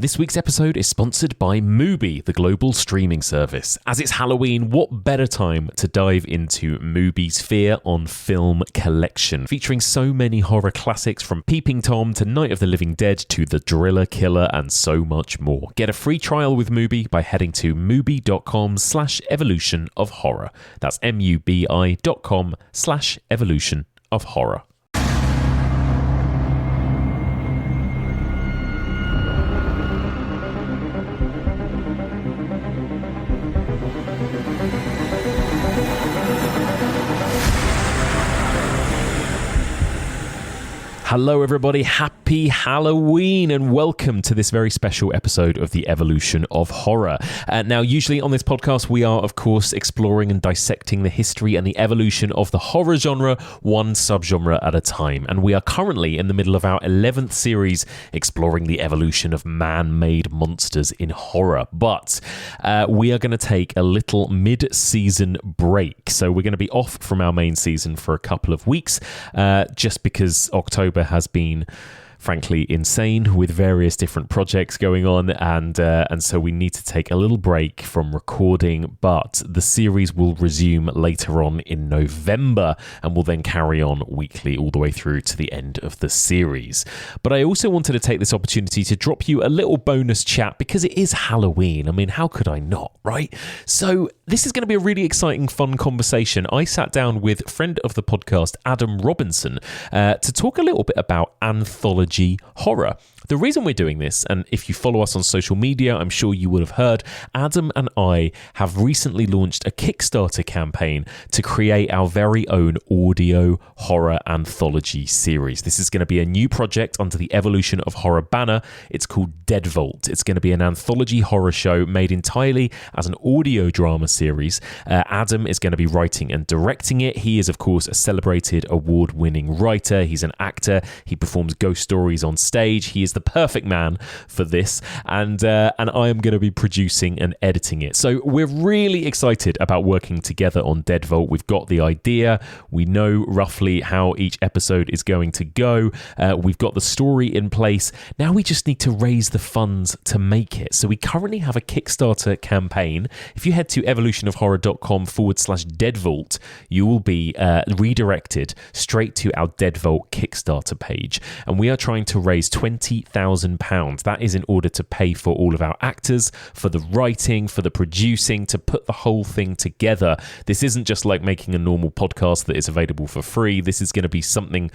This week's episode is sponsored by Mubi, the global streaming service. As it's Halloween, what better time to dive into Mubi's Fear on Film collection, featuring so many horror classics from Peeping Tom to Night of the Living Dead to The Driller Killer and so much more. Get a free trial with Mubi by heading to mubi.com/evolution of horror. That's mubi.com/evolution of horror. Hello everybody, happy Halloween and welcome to this very special episode of the Evolution of Horror. Now usually on this podcast we are of course exploring and dissecting the history and the evolution of the horror genre, one subgenre at a time, and we are currently in the middle of our 11th series exploring the evolution of man-made monsters in horror. But we are going to take a little mid-season break, so we're going to be off from our main season for a couple of weeks just because October has been frankly insane with various different projects going on, and so we need to take a little break from recording, but the series will resume later on in November and will then carry on weekly all the way through to the end of the series. But I also wanted to take this opportunity to drop you a little bonus chat because it is Halloween. I mean, how could I not, right? So this is going to be a really exciting, fun conversation. I sat down with friend of the podcast, Adam Robinson, to talk a little bit about anthology horror. The reason we're doing this, and if you follow us on social media, I'm sure you would have heard, Adam and I have recently launched a Kickstarter campaign to create our very own audio horror anthology series. This is going to be a new project under the Evolution of Horror banner. It's called Deadvault. It's going to be an anthology horror show made entirely as an audio drama series. Adam is going to be writing and directing it. He is, of course, a celebrated award-winning writer. He's an actor. He performs ghost stories on stage. He is the perfect man for this, and I am going to be producing and editing it. So we're really excited about working together on Deadvault. We've got the idea. We know roughly how each episode is going to go. We've got the story in place. Now we just need to raise the funds to make it. So we currently have a Kickstarter campaign. If you head to evolutionofhorror.com/Deadvault, you will be redirected straight to our Deadvault Kickstarter page. And we are trying to raise £20,000. That is in order to pay for all of our actors, for the writing, for the producing, to put the whole thing together. This isn't just like making a normal podcast that is available for free. This is going to be something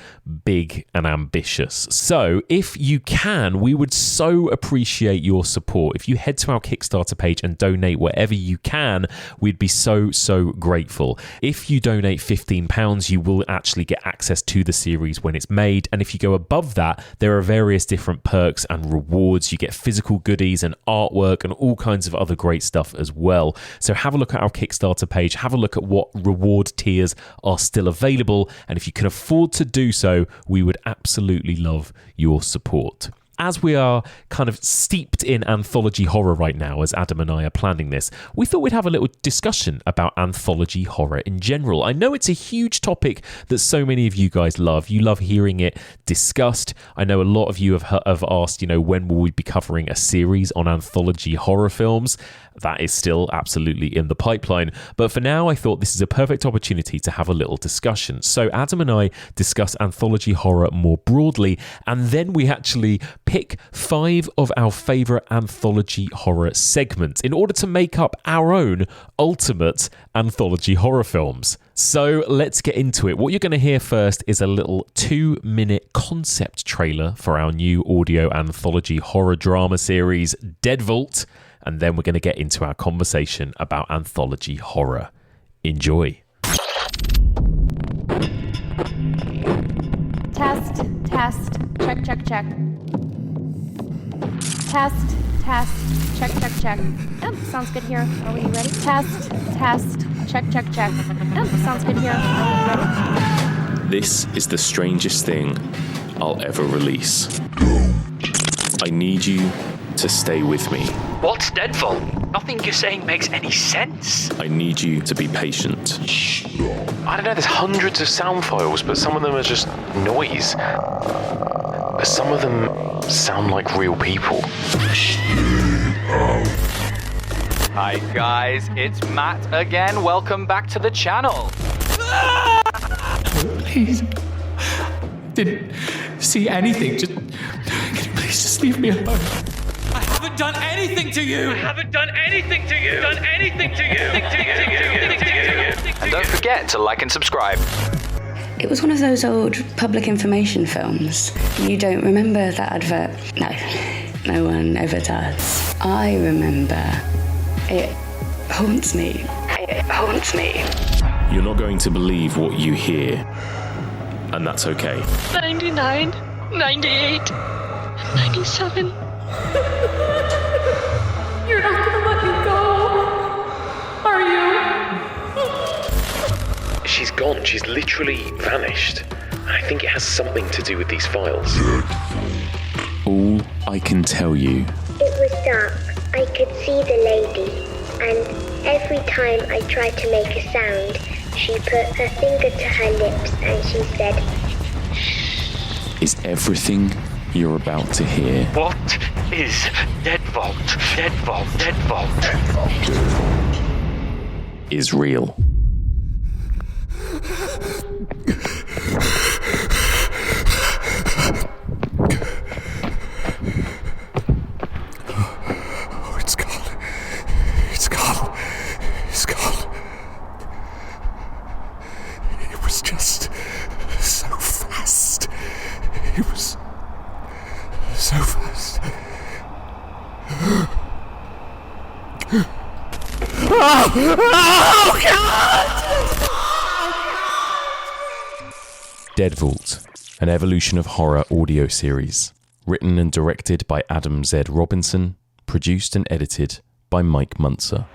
big and ambitious. So if you can, we would so appreciate your support. If you head to our Kickstarter page and donate whatever you can, we'd be so grateful. If you donate £15, you will actually get access to the series when it's made. And if you go above that, there are various different perks and rewards. You get physical goodies and artwork and all kinds of other great stuff as well. So have a look at our Kickstarter page, have a look at what reward tiers are still available, and if you can afford to do so, we would absolutely love your support. As we are kind of steeped in anthology horror right now, as Adam and I are planning this, we thought we'd have a little discussion about anthology horror in general. I know it's a huge topic that so many of you guys love. You love hearing it discussed. I know a lot of you have asked, when will we be covering a series on anthology horror films? That is still absolutely in the pipeline. But for now, I thought this is a perfect opportunity to have a little discussion. So Adam and I discuss anthology horror more broadly, and then we actually pick 5 of our favourite anthology horror segments in order to make up our own ultimate anthology horror films. So let's get into it. What you're going to hear first is a little 2-minute concept trailer for our new audio anthology horror drama series, Deadvault, and then we're going to get into our conversation about anthology horror. Enjoy. Test, check. Test, check. Yep, sounds good here. Are we ready? Test, check. Yep, sounds good here. Are we ready? This is the strangest thing I'll ever release. I need you to stay with me. What's Deadvault? Nothing you're saying makes any sense. I need you to be patient. I don't know, there's hundreds of sound files, but some of them are just noise. Some of them sound like real people. Hi guys, it's Matt again. Welcome back to the channel. Please. Didn't see anything. Can you please just leave me alone? I haven't done anything to you. And don't forget to like and subscribe. It was one of those old public information films. You don't remember that advert? No one ever does. I remember. It haunts me. You're not going to believe what you hear, and that's okay. 99, 98, 97. You're not gonna let me go, are you? She's gone. She's literally vanished. And I think it has something to do with these files. All I can tell you. It was dark. I could see the lady, and every time I tried to make a sound, she put her finger to her lips and she said, Is everything you're about to hear What is Deadvault? is real. Oh, it's gone. It's gone. It's gone. It was just so fast. It was so fast. Oh God! Deadvault, an Evolution of Horror audio series, written and directed by Adam Z. Robinson, produced and edited by Mike Muncer.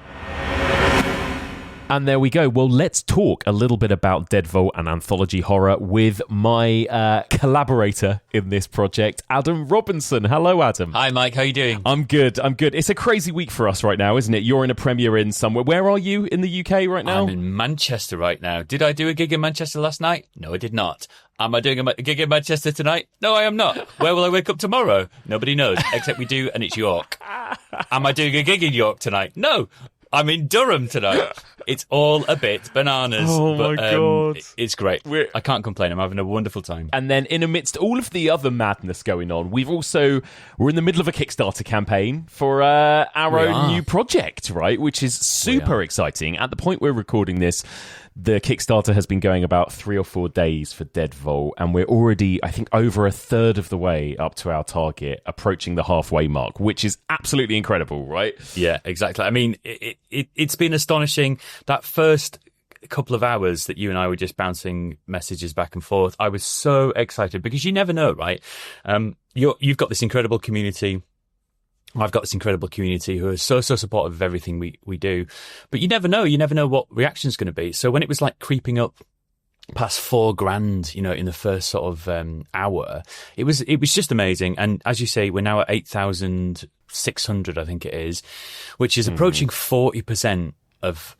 And there we go. Well, let's talk a little bit about Deadvault and Anthology Horror with my collaborator in this project, Adam Robinson. Hello, Adam. Hi, Mike. How are you doing? I'm good. It's a crazy week for us right now, isn't it? You're in a premiere in somewhere. Where are you in the UK right now? I'm in Manchester right now. Did I do a gig in Manchester last night? No, I did not. Am I doing a gig in Manchester tonight? No, I am not. Where will I wake up tomorrow? Nobody knows, except we do, and it's York. Am I doing a gig in York tonight? No. I'm in Durham tonight. It's all a bit bananas. Oh, my God. It's great. I can't complain. I'm having a wonderful time. And then in amidst all of the other madness going on, we're in the middle of a Kickstarter campaign for our own new project, right? Which is super exciting. At the point we're recording this, the Kickstarter has been going about 3 or 4 days for Deadvault, and we're already, I think, over a third of the way up to our target, approaching the halfway mark, which is absolutely incredible, right? Yeah, exactly. I mean, it's been astonishing. That first couple of hours that you and I were just bouncing messages back and forth, I was so excited because you never know, right? You've got this incredible community. I've got this incredible community who are so supportive of everything we do. But you never know what reaction's going to be. So when it was like creeping up past $4,000, in the first sort of hour, it was just amazing. And as you say, we're now at 8,600, I think it is, which is approaching 40% of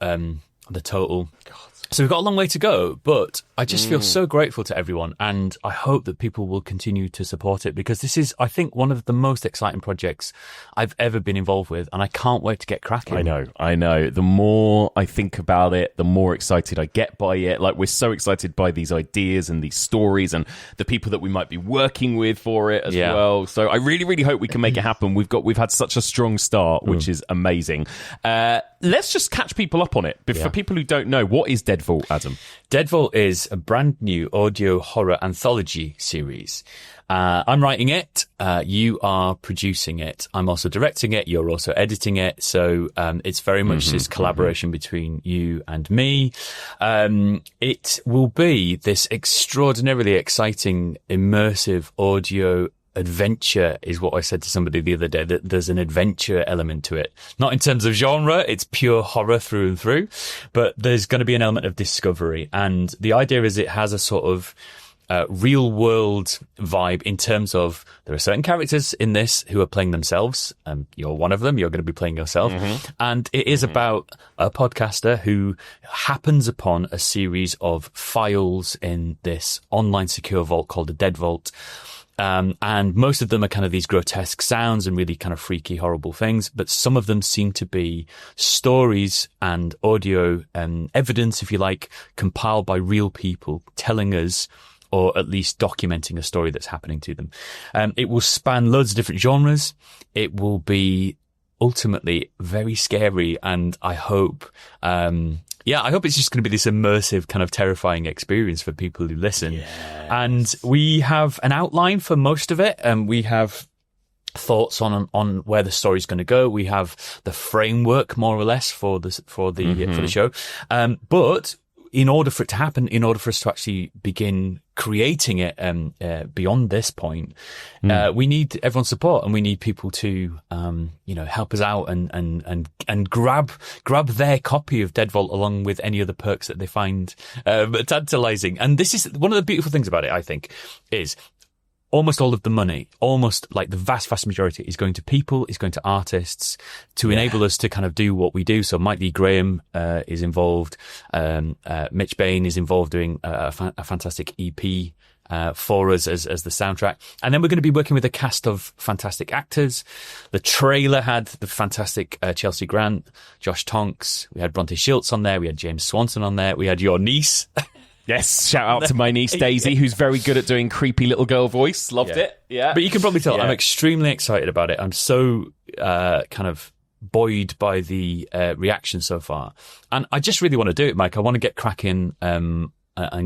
the total. God. So we've got a long way to go, but I just feel so grateful to everyone, and I hope that people will continue to support it, because this is, I think, one of the most exciting projects I've ever been involved with, and I can't wait to get cracking. I know. The more I think about it, the more excited I get by it. Like, we're so excited by these ideas and these stories and the people that we might be working with for it as well. So I really, really hope we can make it happen. We've had such a strong start, which is amazing. Let's just catch people up on it. But for people who don't know, what is Deadvault, Adam? Deadvault is a brand new audio horror anthology series. I'm writing it. You are producing it. I'm also directing it. You're also editing it. So it's very much this collaboration between you and me. It will be this extraordinarily exciting, immersive audio adventure, is what I said to somebody the other day, that there's an adventure element to it. Not in terms of genre, it's pure horror through and through, but there's going to be an element of discovery. And the idea is it has a sort of real world vibe in terms of there are certain characters in this who are playing themselves. You're one of them. You're going to be playing yourself. And it is about a podcaster who happens upon a series of files in this online secure vault called the Deadvault. And most of them are kind of these grotesque sounds and really kind of freaky, horrible things. But some of them seem to be stories and audio evidence, if you like, compiled by real people telling us, or at least documenting a story that's happening to them. It will span loads of different genres. It will be ultimately very scary. And I hope, I hope it's just going to be this immersive, kind of terrifying experience for people who listen. Yes. And we have an outline for most of it. We have thoughts on where the story's going to go. We have the framework, more or less, for the show. But in order for it to happen, in order for us to actually begin creating it beyond this point, we need everyone's support, and we need people to help us out and grab their copy of Deadvault along with any other perks that they find tantalizing. And this is one of the beautiful things about it, I think, is almost all of the money, almost like the vast majority, is going to people, is going to artists to enable us to kind of do what we do. So Mike D. Graham is involved. Mitch Bain is involved doing a fantastic EP for us as the soundtrack. And then we're going to be working with a cast of fantastic actors. The trailer had the fantastic Chelsea Grant, Josh Tonks. We had Bronte Schultz on there. We had James Swanson on there. We had your niece. Yes, shout out to my niece Daisy, who's very good at doing creepy little girl voice. Loved it. Yeah. But you can probably tell I'm extremely excited about it. I'm so kind of buoyed by the reaction so far. And I just really want to do it, Mike. I want to get cracking and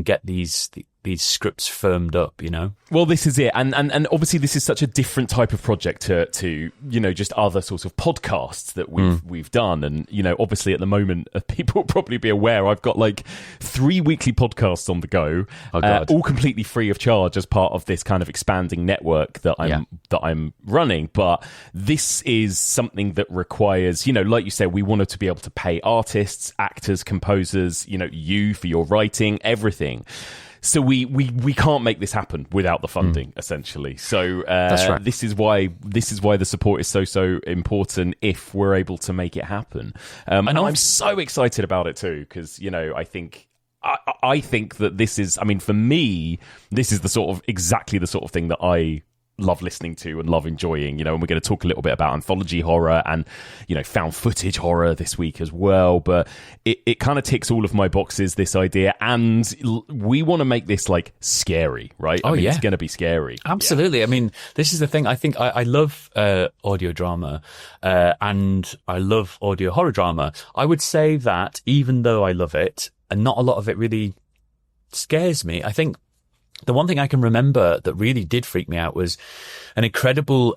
get these scripts firmed up, you know? Well, this is it. And obviously this is such a different type of project to just other sorts of podcasts that we've done. And, obviously at the moment, people will probably be aware I've got like 3 weekly podcasts on the go, all completely free of charge as part of this kind of expanding network that I'm running. But this is something that requires, like you said, we wanted to be able to pay artists, actors, composers, you for your writing, everything. So we can't make this happen without the funding, essentially. So That's right. This is why the support is so important if we're able to make it happen. And I'm so excited about it too, because I think that this is, for me, this is exactly the sort of thing that I love listening to and love enjoying, and we're going to talk a little bit about anthology horror and found footage horror this week as well. But it kind of ticks all of my boxes, this idea, and we want to make this like scary, right? It's going to be scary. Absolutely. This is the thing. I think I love audio drama and I love audio horror drama. I would say that even though I love it, and not a lot of it really scares me, I think the one thing I can remember that really did freak me out was an incredible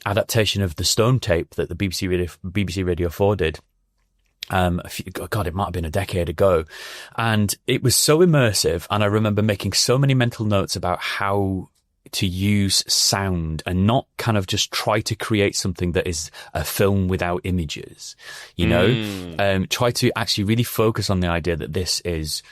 adaptation of the Stone tape that the BBC Radio 4 did. It might have been a decade ago. And it was so immersive. And I remember making so many mental notes about how to use sound and not kind of just try to create something that is a film without images, try to actually really focus on the idea that this is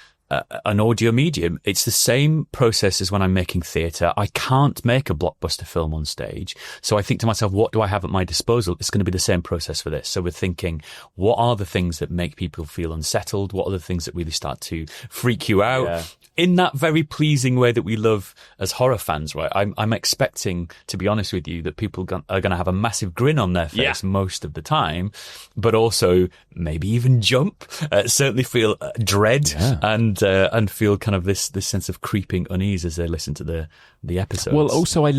an audio medium. It's the same process as when I'm making theatre. I can't make a blockbuster film on stage. So I think to myself, what do I have at my disposal? It's going to be the same process for this. So we're thinking, what are the things that make people feel unsettled? What are the things that really start to freak you out? Yeah. In that very pleasing way that we love as horror fans, right? I'm expecting, to be honest with you, that people are going to have a massive grin on their face most of the time, but also maybe even jump, certainly feel dread and feel kind of this sense of creeping unease as they listen to the episodes. Well, also I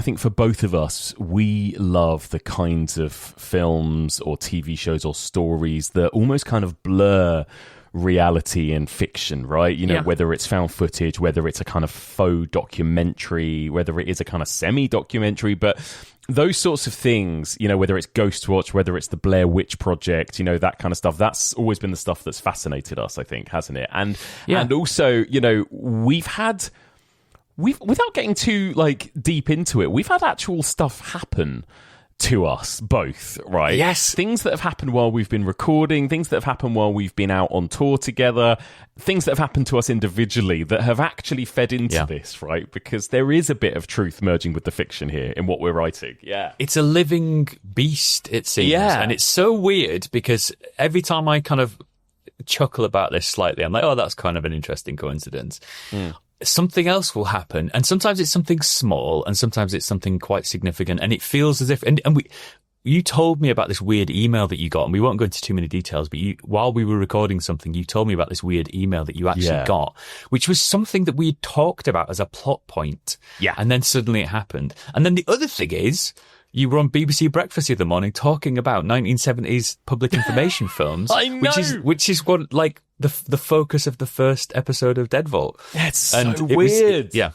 think for both of us, we love the kinds of films or TV shows or stories that almost kind of blur reality and fiction, right? Whether it's found footage, whether it's a kind of faux documentary, whether it is a kind of semi-documentary, but those sorts of things, whether it's Ghostwatch, whether it's the Blair Witch Project, that kind of stuff, that's always been the stuff that's fascinated us, I think, hasn't it? And also, without getting too deep into it, we've had actual stuff happen to us both, right? Yes. Things that have happened while we've been recording, things that have happened while we've been out on tour together, things that have happened to us individually that have actually fed into this, right? Because there is a bit of truth merging with the fiction here in what we're writing. Yeah. It's a living beast, it seems. Yeah. And it's so weird because every time I kind of chuckle about this slightly, I'm like, oh, that's kind of an interesting coincidence. something else will happen. And sometimes it's something small and sometimes it's something quite significant. And it feels as if, you told me about this weird email that you got, and we won't go into too many details, but while we were recording something, you told me about this weird email that you actually got, which was something that we had talked about as a plot point. Yeah. And then suddenly it happened. And then the other thing is, you were on BBC Breakfast the other morning talking about 1970s public information films. I know. Which is what, like, the focus of the first episode of Deadvault. That's so weird. Yeah.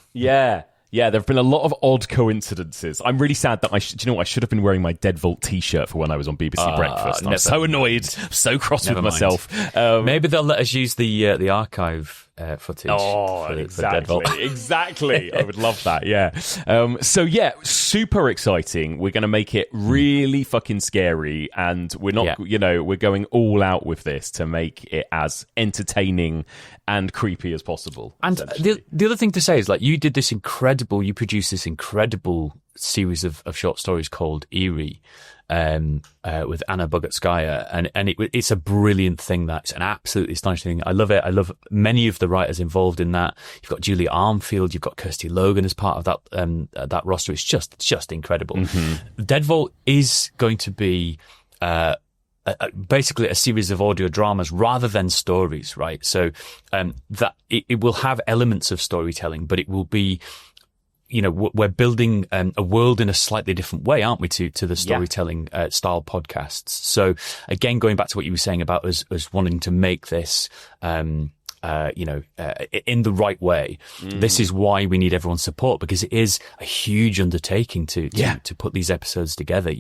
Yeah, there have been a lot of odd coincidences. I'm really sad that do you know what? I should have been wearing my Deadvault t-shirt for when I was on BBC Breakfast. I'm so annoyed, so cross with myself. Maybe they'll let us use the archive footage. Exactly. I would love that. Yeah. So yeah, super exciting. We're going to make it really fucking scary, and we're not. We're going all out with this to make it as entertaining and creepy as possible. And the other thing to say is, like, you produced this incredible series of short stories called Eerie, with Anna Bogatskaya, and it's a brilliant thing. That's an absolutely astonishing thing. I love it. I love many of the writers involved in that. You've got Julie Armfield, you've got Kirsty Logan as part of that roster. It's just incredible. Mm-hmm. Deadvault is going to be basically a series of audio dramas rather than stories, right? So that it will have elements of storytelling, but it will be, we're building a world in a slightly different way, aren't we, to the storytelling style podcasts. So again, going back to what you were saying about us wanting to make this in the right way. This is why we need everyone's support, because it is a huge undertaking to put these episodes together.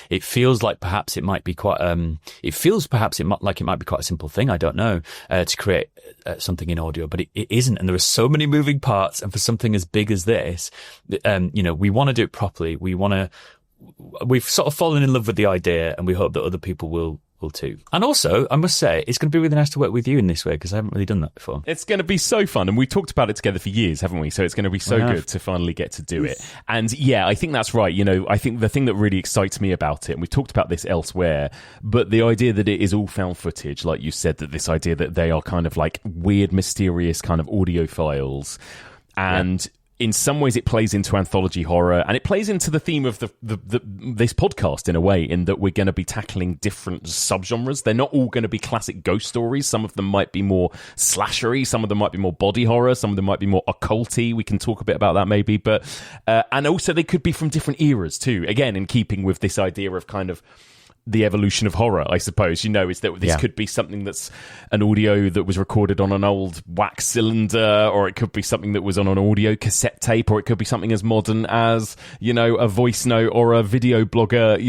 It feels like perhaps it might be quite, like it might be quite a simple thing. I don't know, to create something in audio, but it isn't. And there are so many moving parts. And for something as big as this, we want to do it properly. We've sort of fallen in love with the idea, and we hope that other people will too. And also, I must say, it's going to be really nice to work with you in this way, because I haven't really done that before. It's going to be so fun, and we've talked about it together for years, haven't we? So it's going to be so good to finally get to do it. And yeah, I think that's right. I think the thing that really excites me about it, and we've talked about this elsewhere, but the idea that it is all found footage, like you said, that this idea that they are kind of like weird, mysterious kind of audio files, and in some ways it plays into anthology horror, and it plays into the theme of this podcast in a way, in that we're going to be tackling different subgenres. They're not all going to be classic ghost stories. Some of them might be more slashery, some of them might be more body horror, some of them might be more occulty. We can talk a bit about that maybe, but and also they could be from different eras too, again in keeping with this idea of kind of the evolution of horror, I suppose, is that this could be something that's an audio that was recorded on an old wax cylinder, or it could be something that was on an audio cassette tape, or it could be something as modern as, a voice note or a video blogger,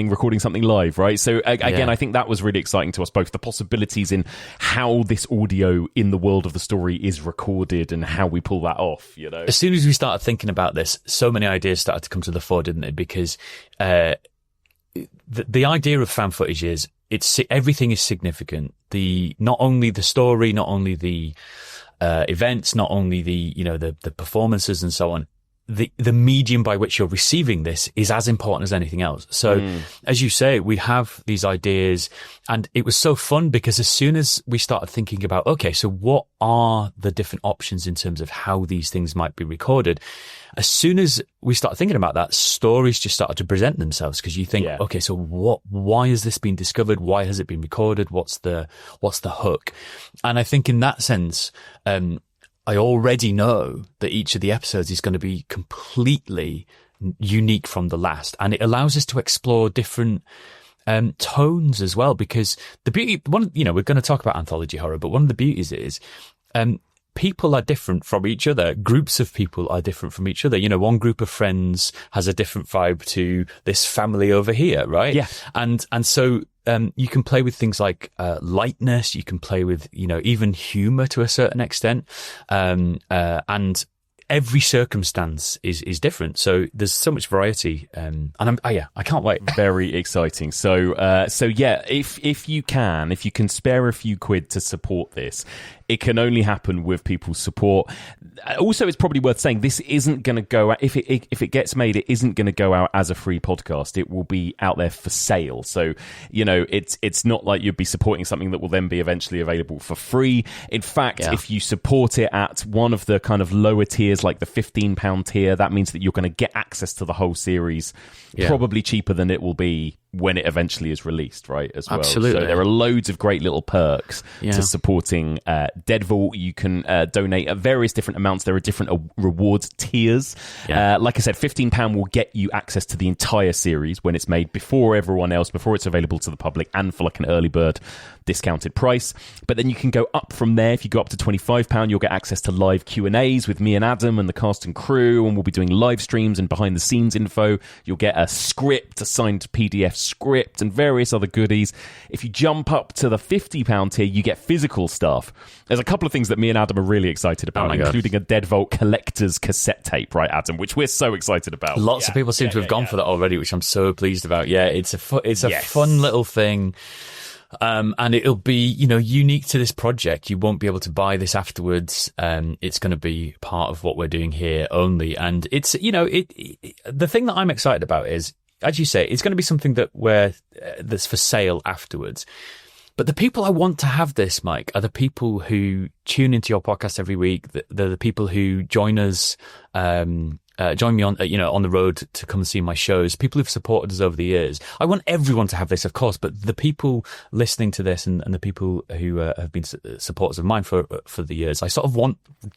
recording something live, right? So again, I think that was really exciting to us both, the possibilities in how this audio in the world of the story is recorded and how we pull that off, As soon as we started thinking about this, so many ideas started to come to the fore, didn't they? Because the idea of fan footage is everything is significant. Not only the story, not only the events, not only the performances and so on. The medium by which you're receiving this is as important as anything else. So, as you say, we have these ideas, and it was so fun because as soon as we started thinking about, okay, so what are the different options in terms of how these things might be recorded? As soon as we started thinking about that, stories just started to present themselves, because you think, okay, so why has this been discovered? Why has it been recorded? What's the hook? And I think in that sense, I already know that each of the episodes is going to be completely unique from the last, and it allows us to explore different tones as well. Because the beauty, we're going to talk about anthology horror, but one of the beauties is people are different from each other. Groups of people are different from each other. One group of friends has a different vibe to this family over here, right? Yeah, and so. You can play with things like lightness. You can play with, even humor to a certain extent. And every circumstance is different. So there's so much variety. And I can't wait. Very exciting. So if you can spare a few quid to support this, It can only happen with people's support. Also, it's probably worth saying this isn't going to go out, if it gets made, it isn't going to go out as a free podcast. It will be out there for sale. So, it's not like you'd be supporting something that will then be eventually available for free. In fact, if you support it at one of the kind of lower tiers, like the £15 tier, that means that you're going to get access to the whole series, probably cheaper than it will be when it eventually is released, right, as well. Absolutely. So there are loads of great little perks to supporting Deadvault. You can donate at various different amounts. There are different rewards tiers. Like I said, £15 will get you access to the entire series when it's made before everyone else, before it's available to the public, and for like an early bird discounted price. But then you can go up from there. If you go up to £25, you'll get access to live Q&As with me and Adam and the cast and crew, and we'll be doing live streams and behind the scenes info. You'll get a script, a signed PDF script, and various other goodies. If you jump up to the £50 tier, you get physical stuff. There's a couple of things that me and Adam are really excited about, including a Deadvault collector's cassette tape, right, Adam, which we're so excited about. Lots of people seem to have gone for that already, which I'm so pleased about. Yeah, it's a fun little thing. And it'll be, unique to this project. You won't be able to buy this afterwards. It's going to be part of what we're doing here only. And it's, the thing that I'm excited about is, as you say, it's going to be something that's for sale afterwards. But the people I want to have this, Mike, are the people who tune into your podcast every week. They're the people who join us, join me on, on the road to come and see my shows. People who've supported us over the years. I want everyone to have this, of course, but the people listening to this and the people who have been supporters of mine for the years, I sort of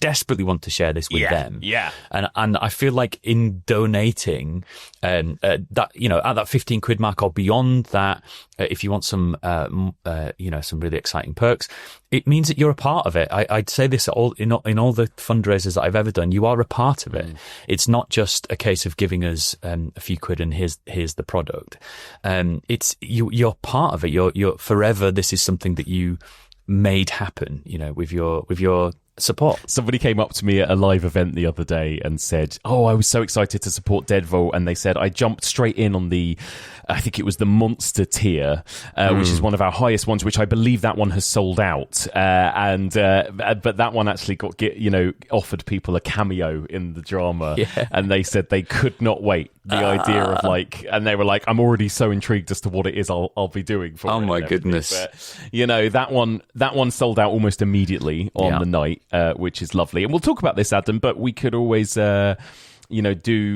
desperately want to share this with them. Yeah. And I feel like in donating, that, at that 15 quid mark or beyond that, if you want some, some really exciting perks, it means that you're a part of it. I'd say this in all the fundraisers that I've ever done. You are a part of it. It's not just a case of giving us a few quid and here's the product. It's you're part of it. You're forever. This is something that you made happen. With your support. Somebody came up to me at a live event the other day and said, "Oh, I was so excited to support Deadvault," and they said I jumped straight in on I think it was the Muncer tier, which is one of our highest ones, which I believe that one has sold out. But that one actually offered people a cameo in the drama, and they said they could not wait. The idea of and they were like, "I'm already so intrigued as to what it is I'll be doing for." Oh my goodness! But, that one sold out almost immediately on the night, which is lovely. And we'll talk about this, Adam, but we could always. Do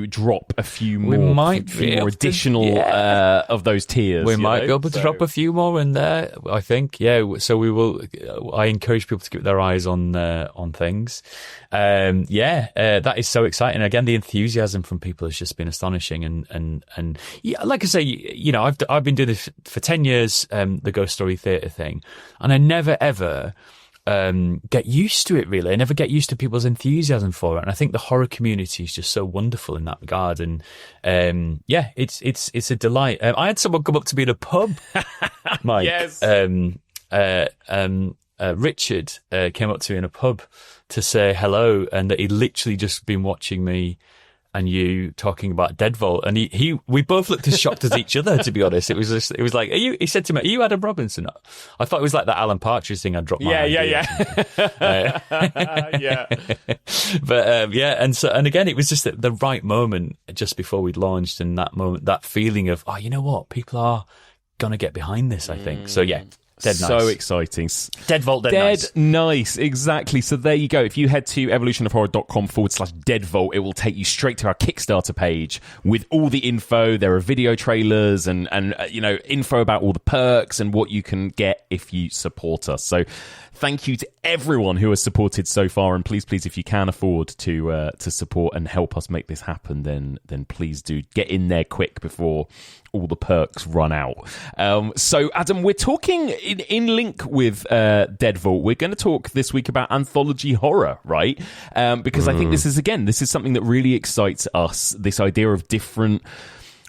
drop a few more, additional of those tiers. We might be able to drop a few more in there, I think. Yeah, so we will. I encourage people to keep their eyes on things. That is so exciting. Again, the enthusiasm from people has just been astonishing. And like I say, I've been doing this for 10 years, the Ghost Story Theatre thing, and I never ever. Get used to it, really. I never get used to people's enthusiasm for it, and I think the horror community is just so wonderful in that regard. And it's a delight. I had someone come up to me in a pub, Mike. Yes. Richard came up to me in a pub to say hello, and that he'd literally just been watching me and you talking about Deadvault, and we both looked as shocked as each other, to be honest. It was like, he said to me, "Are you Adam Robinson?" I thought it was like that Alan Partridge thing. I dropped my idea. But and again, it was just the right moment just before we'd launched, and that moment, that feeling of, oh, you know what, people are gonna get behind this, I think. So yeah. Dead nice. So exciting. Deadvault, Dead nice. Exactly. So there you go. If you head to evolutionofhorror.com/Deadvault, it will take you straight to our Kickstarter page with all the info. There are video trailers and info about all the perks and what you can get if you support us. So thank you to everyone who has supported so far, and please, if you can afford to support and help us make this happen, then please do get in there quick before all the perks run out. So, Adam, we're talking in link with Deadvault. We're going to talk this week about anthology horror, right? Because I think this is something that really excites us. This idea of different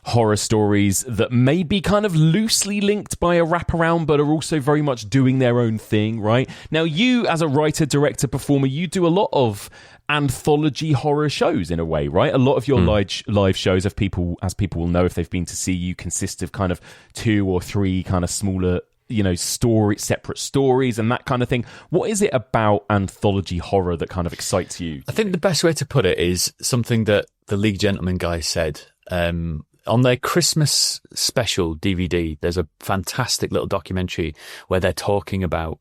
horror stories that may be kind of loosely linked by a wraparound, but are also very much doing their own thing, right? Now, you, as a writer, director, performer, you do a lot of anthology horror shows in a way, right? A lot of your live shows, as people will know if they've been to see you, consist of kind of 2 or 3 kind of smaller separate stories and that kind of thing. What is it about anthology horror that kind of excites you? I think the best way to put it is something that the League Gentlemen guys said. On their Christmas special DVD, there's a fantastic little documentary where they're talking about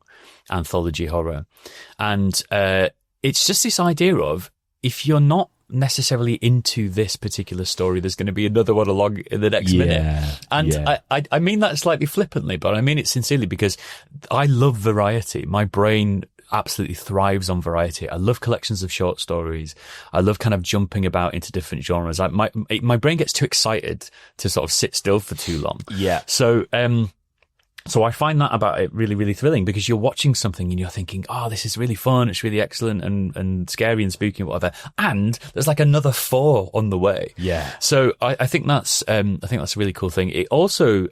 anthology horror. And it's just this idea of, if you're not necessarily into this particular story, there's going to be another one along in the next minute. And I mean that slightly flippantly, but I mean it sincerely, because I love variety. My brain absolutely thrives on variety. I love collections of short stories. I love kind of jumping about into different genres. My brain gets too excited to sort of sit still for too long. Yeah. So I find that about it really, really thrilling, because you're watching something and you're thinking, oh, this is really fun. It's really excellent and scary and spooky and whatever. And there's like another 4 on the way. Yeah. So I think that's a really cool thing. It also,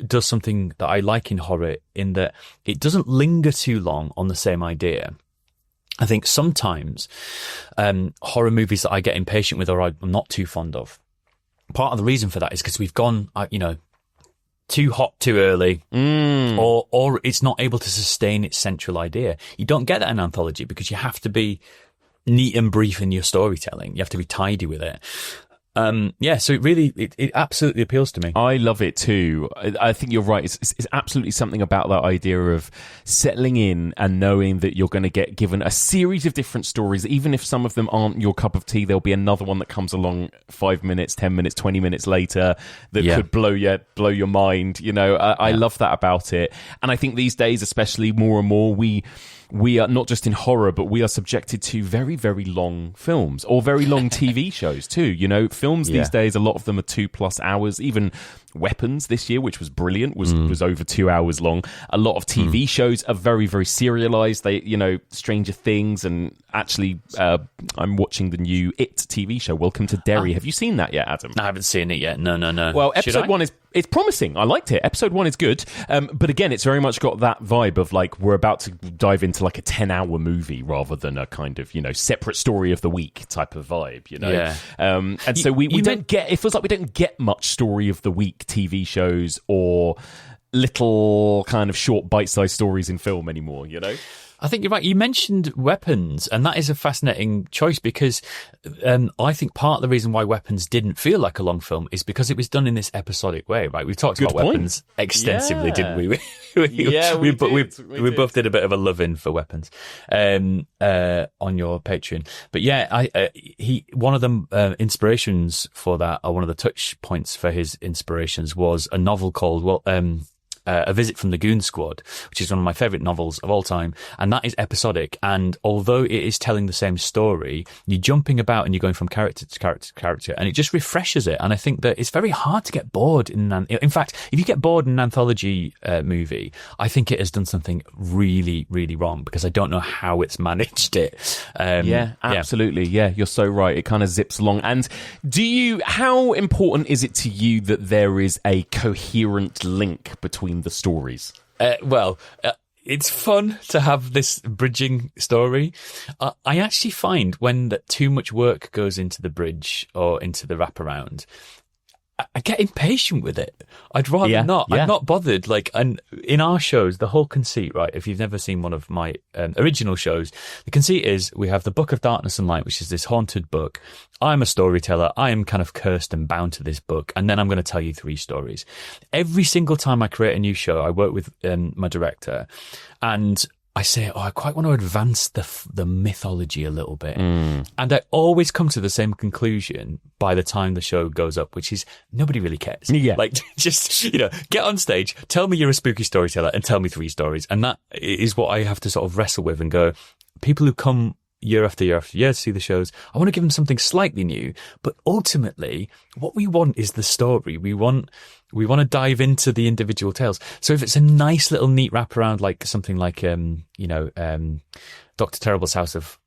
does something that I like in horror, in that it doesn't linger too long on the same idea. I think sometimes, horror movies that I get impatient with or I'm not too fond of, part of the reason for that is because we've gone, too hot too early, or it's not able to sustain its central idea. You don't get that in anthology because you have to be neat and brief in your storytelling. You have to be tidy with it. So it absolutely appeals to me. I love it too. I think you're right. It's absolutely something about that idea of settling in and knowing that you're going to get given a series of different stories. Even if some of them aren't your cup of tea, there'll be another one that comes along 5 minutes, 10 minutes, 20 minutes later that could blow your mind. I love that about it. And I think these days, especially more and more, we are not just in horror, but we are subjected to very, very long films or very long TV shows too. Films these days, a lot of them are 2+ hours. Even Weapons this year, which was brilliant, was over 2 hours long. A lot of TV shows are very, very serialized. They, Stranger Things, and actually, I'm watching the new It TV show, Welcome to Derry. Have you seen that yet, Adam? I haven't seen it yet. No. Well, episode 1 it's promising. I liked it. Episode 1 is good. But again, it's very much got that vibe of like, we're about to dive into like a 10-hour movie rather than a kind of, separate story of the week type of vibe, Yeah. And so we don't get, it feels like we don't get much story of the week TV shows or little kind of short bite-sized stories in film anymore, I think you're right. You mentioned Weapons, and that is a fascinating choice, because I think part of the reason why Weapons didn't feel like a long film is because it was done in this episodic way, right? We've talked about Weapons extensively, didn't we? We both did a bit of a love-in for Weapons on your Patreon. But one of the inspirations for that, or one of the touch points for his inspirations, was a novel called A Visit from the Goon Squad, which is one of my favourite novels of all time, and that is episodic. And although it is telling the same story, you're jumping about and you're going from character to character to character, and it just refreshes it. And I think that it's very hard to get bored in fact, if you get bored in an anthology movie, I think it has done something really, really wrong, because I don't know how it's managed it. Absolutely. Yeah, you're so right. It kind of zips along. And how important is it to you that there is a coherent link between the stories? It's fun to have this bridging story. I actually find when that too much work goes into the bridge or into the wraparound, I get impatient with it. I'd rather not. I'm not bothered. And in our shows, the whole conceit, right? If you've never seen one of my original shows, the conceit is we have the Book of Darkness and Light, which is this haunted book. I'm a storyteller. I am kind of cursed and bound to this book. And then I'm going to tell you 3 stories. Every single time I create a new show, I work with my director, and I say, I quite want to advance the mythology a little bit. And I always come to the same conclusion by the time the show goes up, which is nobody really cares. Yeah. Just, get on stage, tell me you're a spooky storyteller and tell me 3 stories. And that is what I have to sort of wrestle with and go, people who come year after year after year to see the shows, I want to give them something slightly new, but ultimately what we want is the story. We want to dive into the individual tales. So if it's a nice little neat wraparound, like something like Dr. Terrible's House of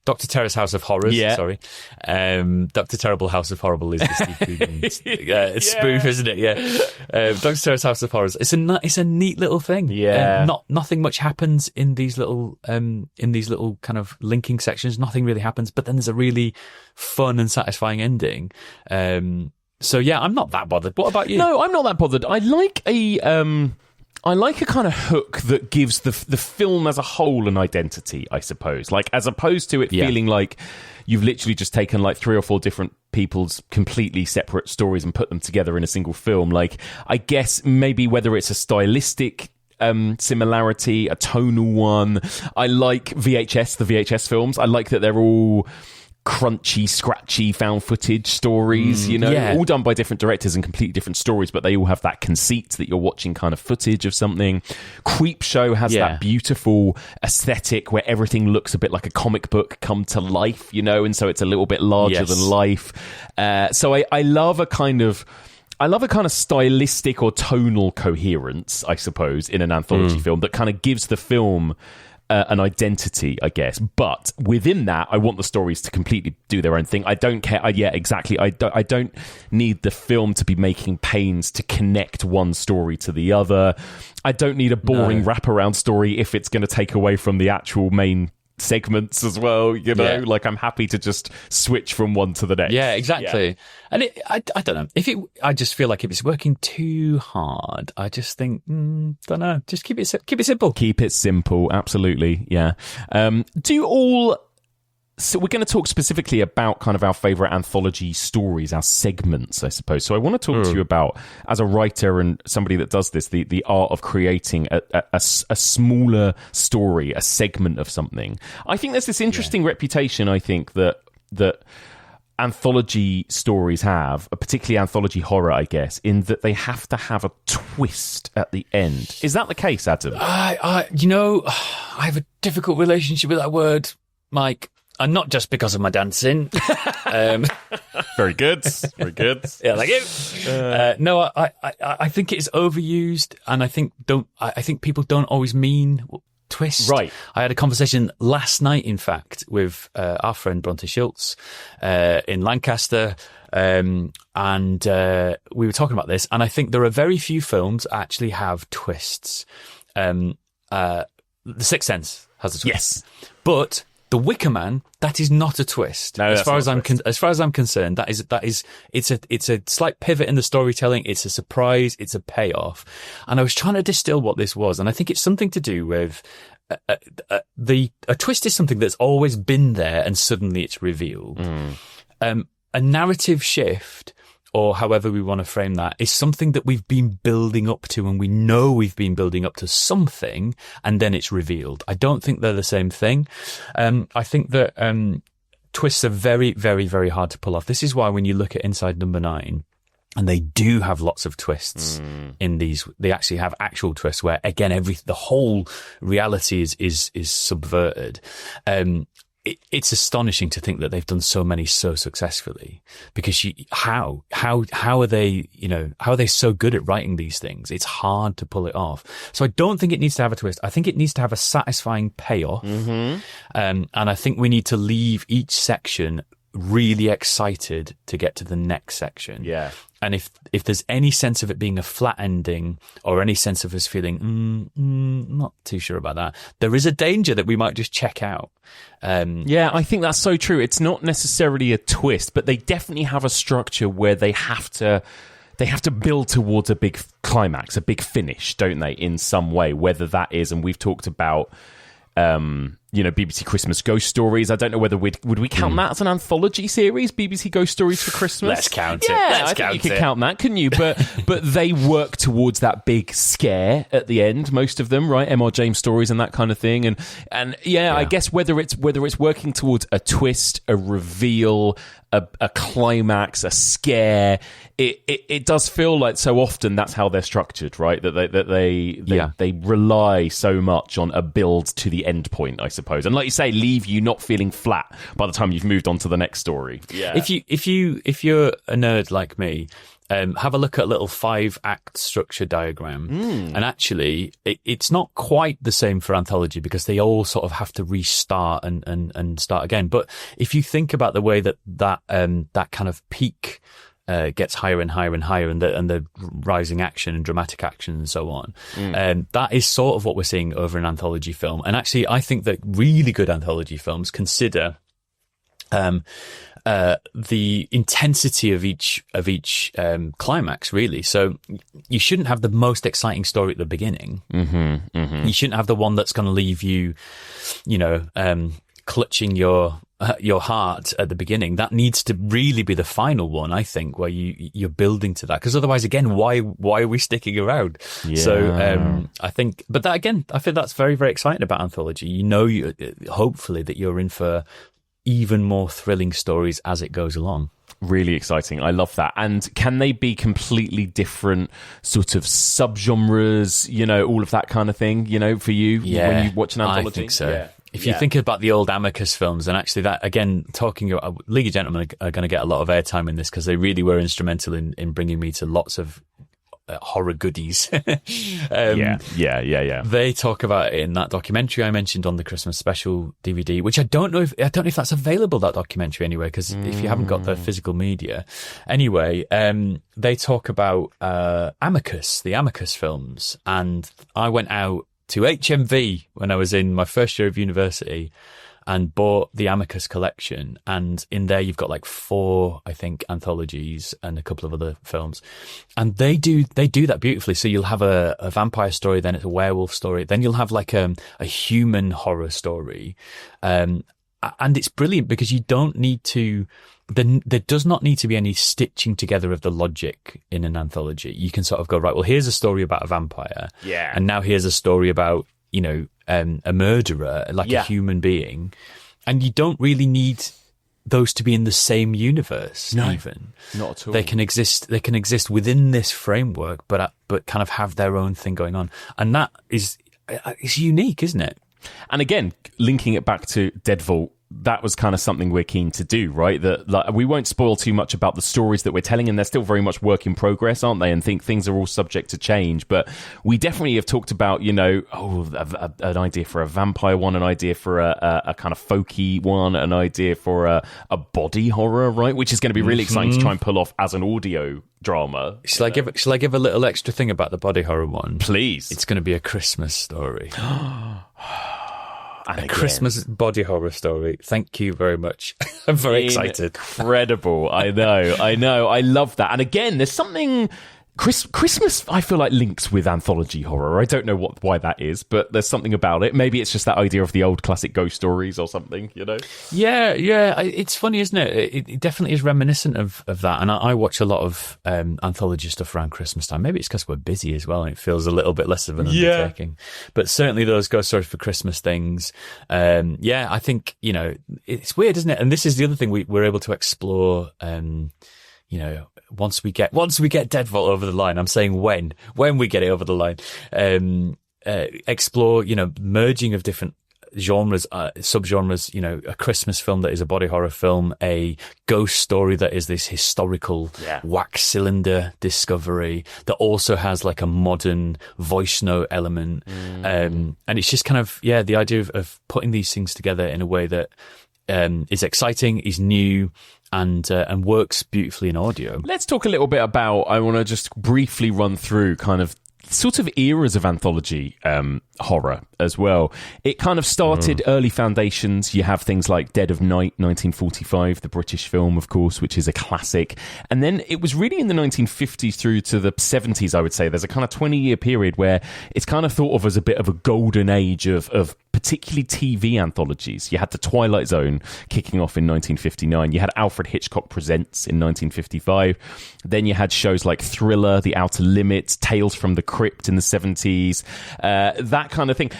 Dr. Terror's House of Horrors, sorry. Dr. Terrible House of Horrible is the Steve Coogan spoof, isn't it? Yeah. Dr. Terror's House of Horrors. It's a neat little thing. Yeah. Nothing much happens in these little kind of linking sections. Nothing really happens, but then there's a really fun and satisfying ending. So yeah, I'm not that bothered. What about you? No, I'm not that bothered. I like I like a kind of hook that gives the film as a whole an identity, I suppose. Like, as opposed to it feeling like you've literally just taken like 3 or 4 different people's completely separate stories and put them together in a single film. Like, I guess maybe whether it's a stylistic similarity, a tonal one. I like the VHS films. I like that they're all crunchy, scratchy, found footage stories, all done by different directors and completely different stories, but they all have that conceit that you're watching kind of footage of something. Creepshow has that beautiful aesthetic where everything looks a bit like a comic book come to life, and so it's a little bit larger than life. So I love a kind of stylistic or tonal coherence, I suppose, in an anthology film that kind of gives the film an identity, I guess. But within that, I want the stories to completely do their own thing. I don't care. Exactly. I don't need the film to be making pains to connect one story to the other. I don't need a boring wraparound story if it's going to take away from the actual main segments as well, like I'm happy to just switch from one to the next. Yeah, exactly. And I don't know I just feel like if it's working too hard, I just think don't know, just keep it simple. Absolutely. Yeah. So we're going to talk specifically about kind of our favourite anthology stories, our segments, I suppose. So I want to talk to you about, as a writer and somebody that does this, the art of creating a smaller story, a segment of something. I think there's this interesting reputation, I think, that anthology stories have, particularly anthology horror, I guess, in that they have to have a twist at the end. Is that the case, Adam? I have a difficult relationship with that word, Mike. And not just because of my dancing. Very good. Very good. Yeah, thank you. No, I think it's overused, and I think people don't always mean twist. Right. I had a conversation last night, in fact, with our friend Bronte Schultz in Lancaster, and we were talking about this, and I think there are very few films that actually have twists. The Sixth Sense has a twist. Yes. But The Wicker Man, that is not a twist. No, as far as I'm concerned, it's a slight pivot in the storytelling. It's a surprise. It's a payoff. And I was trying to distill what this was, and I think it's something to do with a twist is something that's always been there, and suddenly it's revealed. A narrative shift, or however we want to frame that, is something that we've been building up to, and we know we've been building up to something, and then it's revealed. I don't think they're the same thing. I think that twists are very, very, very hard to pull off. This is why when you look at Inside Number 9, and they do have lots of twists in these, they actually have actual twists where, again, the whole reality is subverted. It's astonishing to think that they've done so many so successfully, because how are they, how are they so good at writing these things? It's hard to pull it off. So I don't think it needs to have a twist. I think it needs to have a satisfying payoff. And I think we need to leave each section really excited to get to the next section. Yeah. And if there's any sense of it being a flat ending, or any sense of us feeling, not too sure about that, there is a danger that we might just check out. Yeah, I think that's so true. It's not necessarily a twist, but they definitely have a structure where they have to build towards a big climax, a big finish, don't they, in some way, whether that is, and we've talked about BBC Christmas Ghost Stories. I don't know whether would we count that as an anthology series, BBC Ghost Stories for Christmas? Let's count it. Yeah, I think you could count that, couldn't you? But they work towards that big scare at the end, most of them, right? M.R. James stories and that kind of thing. And I guess whether it's working towards a twist, a reveal, a climax, a scare, it does feel like so often that's how they're structured, right? That they rely so much on a build to the end point, I suppose, and like you say, leave you not feeling flat by the time you've moved on to the next story. Yeah. If you're a nerd like me, have a look at a little 5-act structure diagram. And actually, it's not quite the same for anthology, because they all sort of have to restart and start again. But if you think about the way that kind of peak gets higher and higher and higher, and the rising action and dramatic action and so on, that is sort of what we're seeing over an anthology film. And actually, I think that really good anthology films consider the intensity of each climax, really. So you shouldn't have the most exciting story at the beginning. You shouldn't have the one that's going to leave you, clutching your heart at the beginning. That needs to really be the final one, I think, where you're building to that. Because otherwise, again, why are we sticking around? Yeah. So I think, but that again, I feel that's very, very exciting about Anthology. Hopefully that you're in for even more thrilling stories as it goes along. Really exciting. I love that. And can they be completely different sort of subgenres, all of that kind of thing, for you when you watch an anthology? I think so. Yeah. If you think about the old Amicus films, and actually that, again, talking about League of Gentlemen are going to get a lot of airtime in this because they really were instrumental in bringing me to lots of horror goodies. Yeah. They talk about it in that documentary I mentioned on the Christmas special DVD, which I don't know if that's available, that documentary anyway, because if you haven't got the physical media. Anyway, they talk about the Amicus films, and I went out to HMV when I was in my first year of university and bought the Amicus collection. And in there, you've got like 4, I think, anthologies and a couple of other films. And they do that beautifully. So you'll have a vampire story, then it's a werewolf story. Then you'll have like a human horror story. And it's brilliant because you don't need to, there does not need to be any stitching together of the logic in an anthology. You can sort of go, right, well, here's a story about a vampire. Yeah. And now here's a story about, a murderer, like a human being. And you don't really need those to be in the same universe. No, even. Not at all. They can exist within this framework, but kind of have their own thing going on. And that is unique, isn't it? And again, linking it back to Deadvault, that was kind of something we're keen to do, right? That we won't spoil too much about the stories that we're telling, and they're still very much work in progress, aren't they? And things are all subject to change. But we definitely have talked about, an idea for a vampire one, an idea for a kind of folky one, an idea for a body horror, right? Which is going to be really exciting to try and pull off as an audio drama. Shall I give a little extra thing about the body horror one? Please. It's going to be a Christmas story. And a Christmas body horror story. Thank you very much. I'm very excited. Incredible. I know. I love that. And again, there's something... Christmas, I feel like, links with anthology horror. I don't know why that is, but there's something about it. Maybe it's just that idea of the old classic ghost stories or something, Yeah. It's funny, isn't it? It definitely is reminiscent of that. And I watch a lot of anthology stuff around Christmas time. Maybe it's because we're busy as well, and it feels a little bit less of an undertaking. But certainly those ghost stories for Christmas things. I think, it's weird, isn't it? And this is the other thing we're able to explore, once we get Deadvault over the line. I'm saying when we get it over the line, explore, merging of different genres, subgenres, a Christmas film that is a body horror film, a ghost story that is this historical wax cylinder discovery that also has like a modern voice note element. And it's just kind of, the idea of putting these things together in a way that is exciting, is new, and works beautifully in audio. Let's talk a little bit about, I want to just briefly run through kind of sort of eras of anthology horror as well. It kind of started early foundations. You have things like Dead of Night, 1945, the British film, of course, which is a classic. And then it was really in the 1950s through to the 70s, I would say. There's a kind of 20-year period where it's kind of thought of as a bit of a golden age of particularly TV anthologies. You had The Twilight Zone kicking off in 1959. You had Alfred Hitchcock Presents in 1955. Then you had shows like Thriller, The Outer Limits, Tales from the Crypt in the 70s, that kind of thing.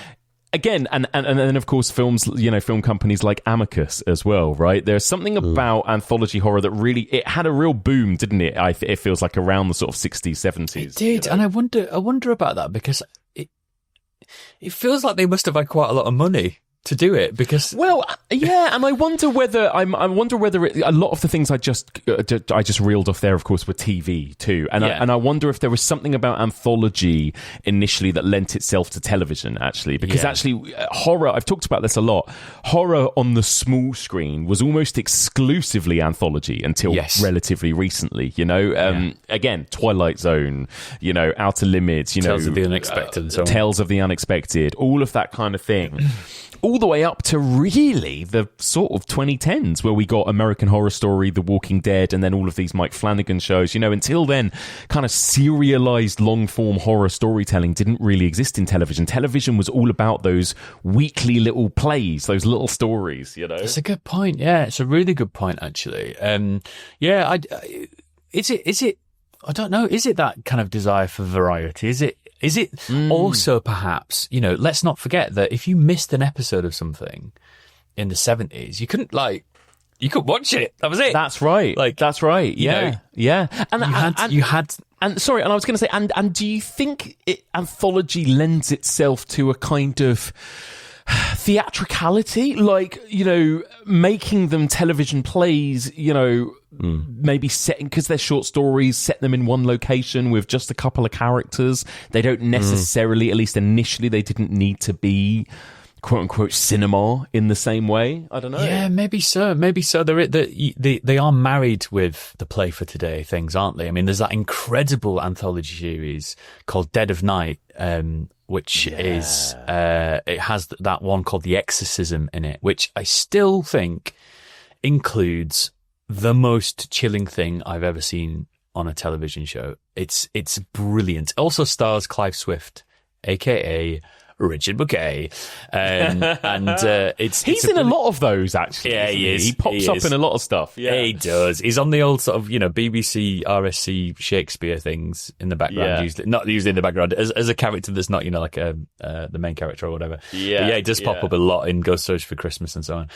Again, and then of course films, film companies like Amicus as well, right? There's something about anthology horror that really, it had a real boom, didn't it? It feels like around the sort of 60s, 70s. It did, and I wonder about that, because it feels like they must have had quite a lot of money to do it, because and I wonder whether a lot of the things I just reeled off there, of course, were TV too, and I wonder if there was something about anthology initially that lent itself to television, actually, because actually horror, I've talked about this a lot, horror on the small screen was almost exclusively anthology until relatively recently, again, Twilight Zone, Outer Limits, Tales of the Unexpected, Tales of the Unexpected, all of that kind of thing. all the way up to really the sort of 2010s where we got American Horror Story, The Walking Dead, and then all of these Mike Flanagan shows. Until then, kind of serialized long-form horror storytelling didn't really exist in television. Television was all about those weekly little plays, those little stories, That's a good point. Yeah, it's a really good point, actually. Is it, I don't know, is it that kind of desire for variety? Is it also perhaps, let's not forget that if you missed an episode of something in the 70s, you couldn't watch it. That was it. That's right. That's right. Yeah. Yeah. And sorry, and I was going to say, and do you think Anthology lends itself to a kind of theatricality, making them television plays, maybe setting, because they're short stories, set them in one location with just a couple of characters. They don't necessarily, at least initially, they didn't need to be quote unquote cinema in the same way. I don't know. Yeah, maybe so. They are married with the Play for Today things, aren't they? I mean, there's that incredible anthology series called Dead of Night, which is it has that one called The Exorcism in it, which I still think includes the most chilling thing I've ever seen on a television show. It's brilliant. Also stars Clive Swift, aka Richard Bouquet, and he's in a lot of those, actually. Yeah, he is. He pops up in a lot of stuff. Yeah, he does. He's on the old sort of BBC RSC Shakespeare things in the background, not usually in the background as a character that's not the main character or whatever. Yeah, but he does pop up a lot in Ghost Stories for Christmas and so on.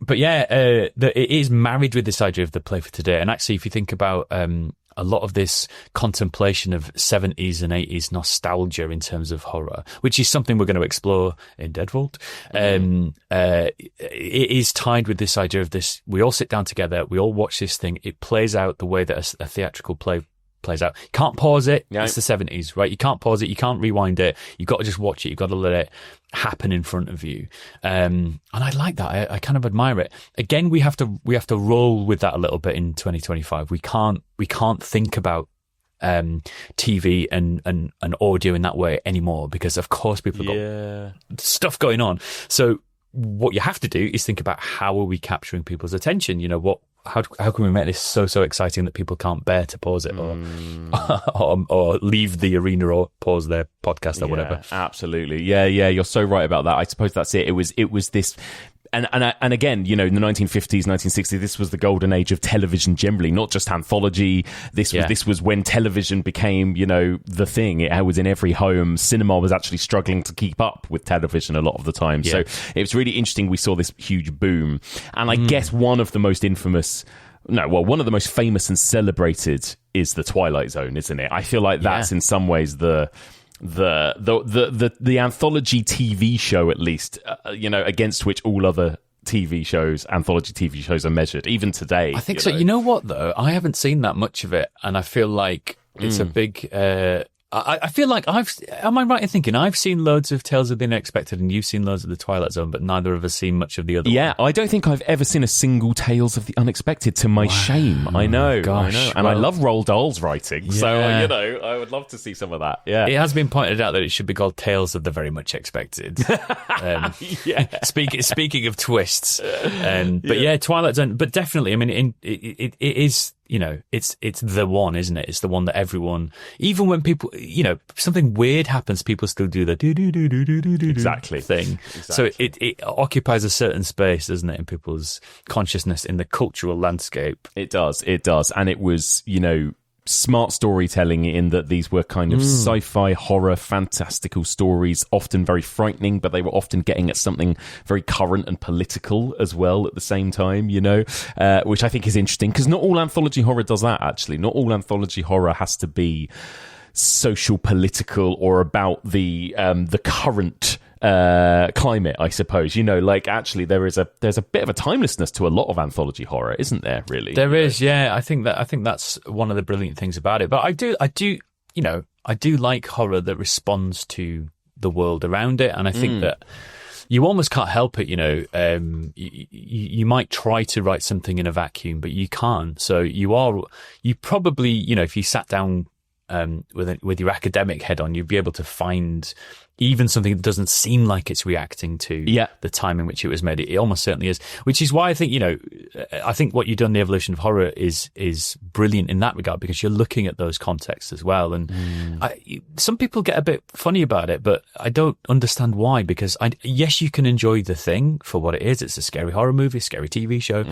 It is married with this idea of the Play for Today, and actually, if you think about a lot of this contemplation of 70s and 80s nostalgia in terms of horror, which is something we're going to explore in Deadvault. It is tied with this idea of this. We all sit down together. We all watch this thing. It plays out the way that a theatrical play plays out. You can't pause it. Yeah. It's the 70s, right? You can't pause it. You can't rewind it. You've got to just watch it. You've got to let it happen in front of you. And I like that. I kind of admire it. Again, we have to roll with that a little bit in 2025. We can't think about TV and audio in that way anymore, because of course people have got stuff going on. So what you have to do is think about how are we capturing people's attention? How can we make this so exciting that people can't bear to pause it or leave the arena or pause their podcast or whatever? Absolutely. Yeah, you're so right about that. I suppose that's it. It was this. And again, in the 1950s, 1960s, this was the golden age of television generally, not just anthology. This was when television became, the thing. It was in every home. Cinema was actually struggling to keep up with television a lot of the time. Yeah. So it was really interesting. We saw this huge boom. And I guess one of the most famous and celebrated is The Twilight Zone, isn't it? I feel like that's in some ways the anthology TV show, at least, against which all other anthology TV shows are measured, even today. I think so. You know what, though? I haven't seen that much of it, and I feel like it's a big... I feel like am I right in thinking I've seen loads of Tales of the Unexpected and you've seen loads of The Twilight Zone, but neither of us seen much of the other one? I don't think I've ever seen a single Tales of the Unexpected, to my shame. I know. Gosh. And I love Roald Dahl's writing, so, I would love to see some of that. Yeah. It has been pointed out that it should be called Tales of the Very Much Expected. Speaking of twists. Twilight Zone, but definitely, I mean, it is... it's the one, isn't it? It's the one that everyone, even when people, something weird happens, people still do the do exactly thing. Exactly. So it occupies a certain space, doesn't it, in people's consciousness, in the cultural landscape. It does. And it was, smart storytelling in that these were kind of sci-fi, horror, fantastical stories, often very frightening, but they were often getting at something very current and political as well at the same time, which I think is interesting, because not all anthology horror does that, actually. Not all anthology horror has to be social, political, or about the current climate, I suppose. Actually there's a bit of a timelessness to a lot of anthology horror, isn't there? Really, there is. Yeah, I think that's one of the brilliant things about it. But I do like horror that responds to the world around it, and I think that you almost can't help it. You might try to write something in a vacuum, but you can't. So you probably, if you sat down with your academic head on, you'd be able to find even something that doesn't seem like it's reacting to the time in which it was made. It almost certainly is, which is why I think, I think what you've done, The Evolution of Horror, is brilliant in that regard, because you're looking at those contexts as well. And some people get a bit funny about it, but I don't understand why, because yes, you can enjoy The Thing for what it is. It's a scary horror movie, scary TV show.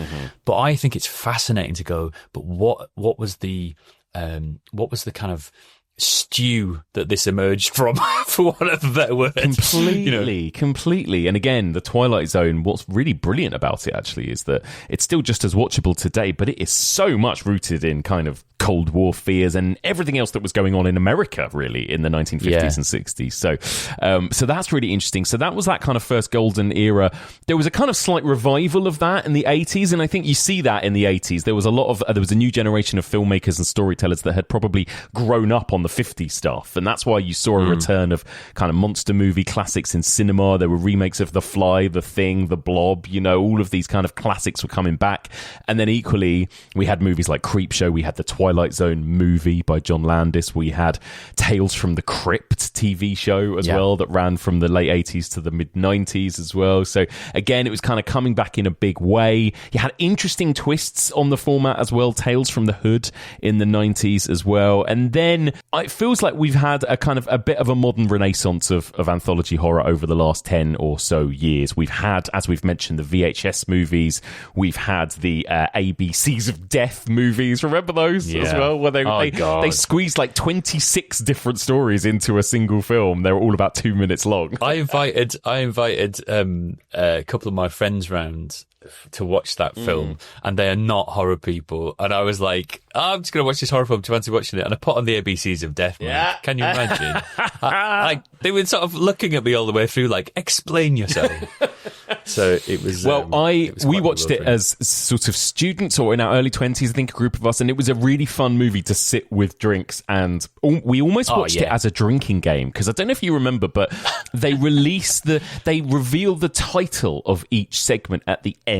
But I think it's fascinating to go, but what was the kind of stew that this emerged from, for want of a better word. Completely. And again, the Twilight Zone, what's really brilliant about it actually is that it's still just as watchable today, but it is so much rooted in kind of Cold War fears and everything else that was going on in America, really, in the 1950s and 60s. So that's really interesting. So that was that kind of first golden era. There was a kind of slight revival of that in the 80s, and I think you see that in the 80s. There was a new generation of filmmakers and storytellers that had probably grown up on the 50s stuff, and that's why you saw a return of kind of monster movie classics in cinema. There were remakes of The Fly, The Thing, The Blob, all of these kind of classics were coming back. And then equally, we had movies like Creepshow, we had the Twilight Zone movie by John Landis, we had Tales from the Crypt TV show as well, that ran from the late 80s to the mid 90s as well. So again, it was kind of coming back in a big way. You had interesting twists on the format as well, Tales from the Hood in the 90s as well. And then it feels like we've had a kind of a bit of a modern renaissance of anthology horror over the last 10 or so years. We've had, as we've mentioned, the VHS movies. We've had the ABCs of Death movies. Remember those as well? Where they squeezed like 26 different stories into a single film. They were all about 2 minutes long. I invited a couple of my friends round to watch that film, and they are not horror people, and I was like, I'm just going to watch this horror film, do you fancy watching it? And I put on the ABCs of Death. Yeah. Can you imagine? They were sort of looking at me all the way through like, explain yourself. So it was we watched it as sort of students, or in our early 20s, I think, a group of us, and it was a really fun movie to sit with drinks, and we almost watched it as a drinking game, because I don't know if you remember, but they reveal the title of each segment at the end.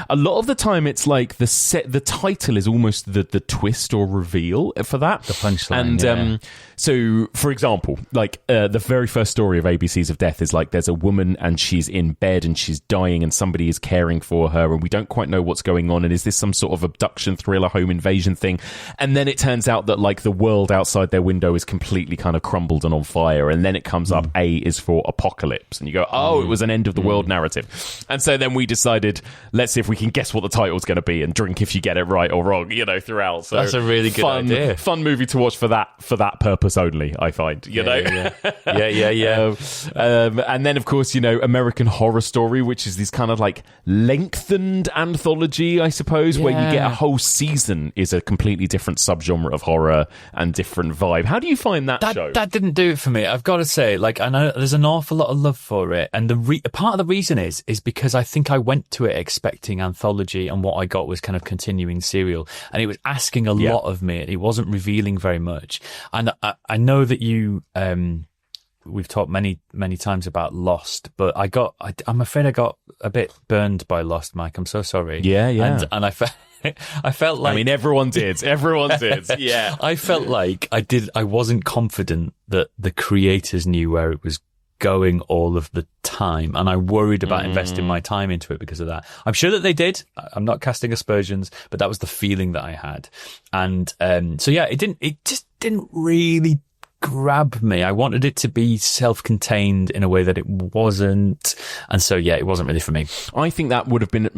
A lot of the time it's like the title is almost the twist or reveal for that, the punchline. And so for example, like the very first story of ABCs of Death is like, there's a woman and she's in bed and she's dying and somebody is caring for her, and we don't quite know what's going on, and is this some sort of abduction thriller, home invasion thing? And then it turns out that like the world outside their window is completely kind of crumbled and on fire, and then it comes up, A is for apocalypse, and you go, it was an end of the world narrative. And so then we decided, let's see if we can guess what the title's going to be and drink if you get it right or wrong, throughout. So that's a really good idea. Fun movie to watch for that purpose only, I find. Yeah. And then of course, American Horror Story, which is this kind of like lengthened anthology, I suppose, where you get a whole season is a completely different subgenre of horror and different vibe. How do you find that show? That didn't do it for me, I've got to say. Like, I know there's an awful lot of love for it, and part of the reason is because I think I went to it expecting anthology, and what I got was kind of continuing serial, and it was asking a lot of me. It wasn't revealing very much. And I know that you we've talked many times about Lost, but I'm afraid I got a bit burned by Lost, Mike. I'm so sorry. And I felt like, I mean, everyone did. Yeah. I felt like I wasn't confident that the creators knew where it was going all of the time, and I worried about investing my time into it because of that. I'm sure that they did. I'm not casting aspersions, but that was the feeling that I had. And it just didn't really grab me. I wanted it to be self-contained in a way that it wasn't, and so it wasn't really for me. I think that would have been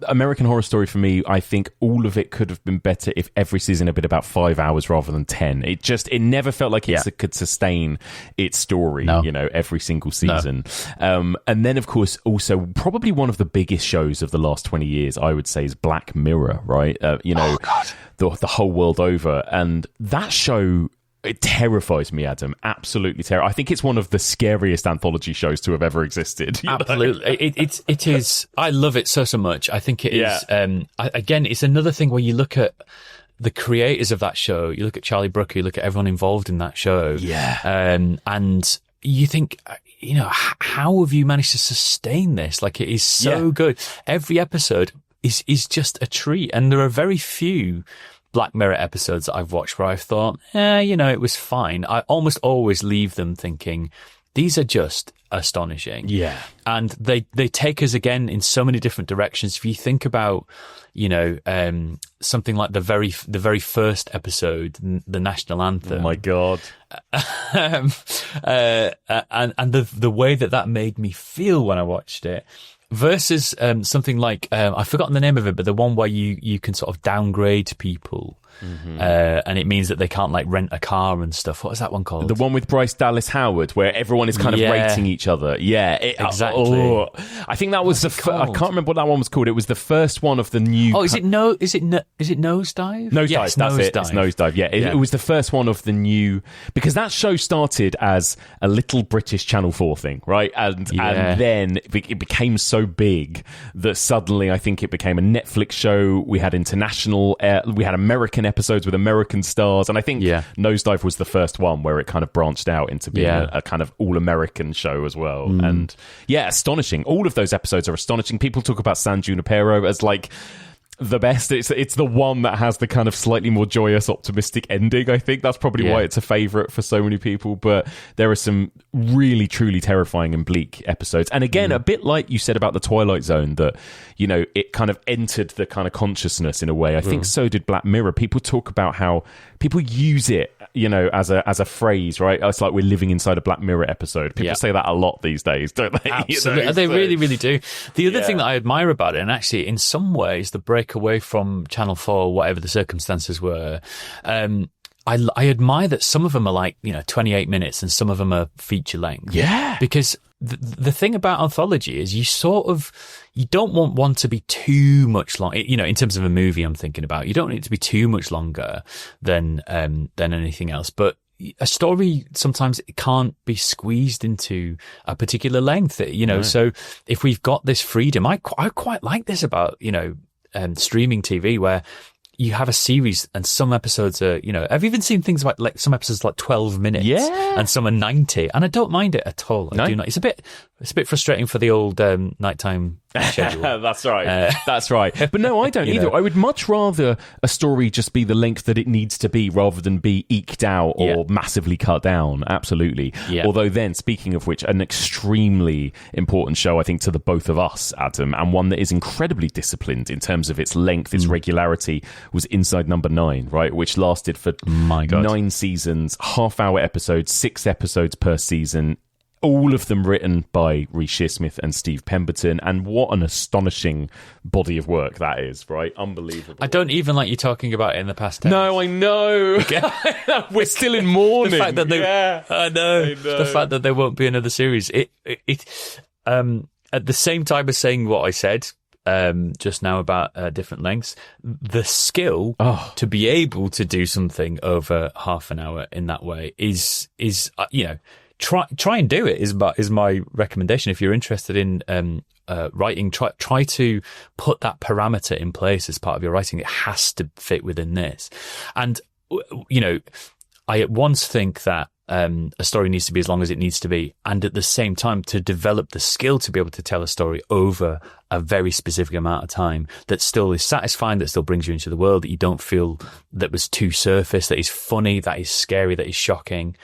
American Horror Story for me. I think all of it could have been better if every season had been about 5 hours rather than 10. It never felt like it could sustain its story, every single season. No. And then of course also probably one of the biggest shows of the last 20 years, I would say, is Black Mirror, right? The whole world over, and that show, it terrifies me, Adam. Absolutely terrifies. I think it's one of the scariest anthology shows to have ever existed. Absolutely. It is. I love it so much. I think it is. Again, it's another thing where you look at the creators of that show, you look at Charlie Brooker, you look at everyone involved in that show. And you think, how have you managed to sustain this? Like, it is so good. Every episode is just a treat. And there are very few Black Mirror episodes that I've watched where I've thought, it was fine. I almost always leave them thinking, these are just astonishing. Yeah. And they take us again in so many different directions. If you think about, something like the very first episode, the national anthem. Oh my God. And the way that made me feel when I watched it versus something like, I've forgotten the name of it, but the one where you can sort of downgrade people. Mm-hmm. And it means that they can't like rent a car and stuff. What is that one called? The one with Bryce Dallas Howard, where everyone is kind of rating each other. Yeah, exactly. I think that was I can't remember what that one was called. It was the first one of the new. Oh, is it Nosedive? Nosedive. Yes, that's Nosedive. It. It's Nosedive. Yeah, it was the first one of the new, because that show started as a little British Channel 4 thing, right? And then it became so big that suddenly I think it became a Netflix show. We had international, we had American episodes with American stars, and I think Nosedive was the first one where it kind of branched out into being a kind of all-American show as well. And astonishing. All of those episodes are astonishing. People talk about San Junipero as like the best. It's the one that has the kind of slightly more joyous, optimistic ending. I think that's probably why it's a favourite for so many people. But there are some really, truly terrifying and bleak episodes. And again, a bit like you said about the Twilight Zone, that it kind of entered the kind of consciousness in a way. I think so did Black Mirror. People talk about how people use it, as a phrase, right? It's like we're living inside a Black Mirror episode. People say that a lot these days, don't they? Absolutely. They really, really do. The other thing that I admire about it, and actually in some ways the break away from Channel 4, whatever the circumstances were, I admire that some of them are like 28 minutes and some of them are feature length. Yeah, because the thing about Anthology is you don't want one to be too much long. In terms of a movie, I'm thinking about, you don't need it to be too much longer than anything else. But a story sometimes it can't be squeezed into a particular length. Right. So if we've got this freedom, I quite like this about streaming TV where you have a series and some episodes are, I've even seen things about like some episodes like 12 minutes and some are 90, and I don't mind it at all. I do not. It's a bit frustrating for the old nighttime schedule. That's right. That's right. But no, I don't either. I would much rather a story just be the length that it needs to be rather than be eked out or massively cut down. Absolutely. Yeah. Although then, speaking of which, an extremely important show, I think, to the both of us, Adam, and one that is incredibly disciplined in terms of its length, its regularity, was Inside Number 9, right? Which lasted for 9 seasons, half-hour episodes, 6 episodes per season. All of them written by Rhys Shearsmith and Steve Pemberton, and what an astonishing body of work that is, right? Unbelievable. I don't even like you talking about it in the past tense. No, I know. We're still in mourning. The fact that I know. The fact that there won't be another series. It at the same time as saying what I said just now about different lengths, the skill to be able to do something over half an hour in that way is Try and do it is my recommendation. If you're interested in writing, try to put that parameter in place as part of your writing. It has to fit within this. And I at once think that a story needs to be as long as it needs to be, and at the same time to develop the skill to be able to tell a story over a very specific amount of time that still is satisfying, that still brings you into the world, that you don't feel that was too surface, that is funny, that is scary, that is shocking,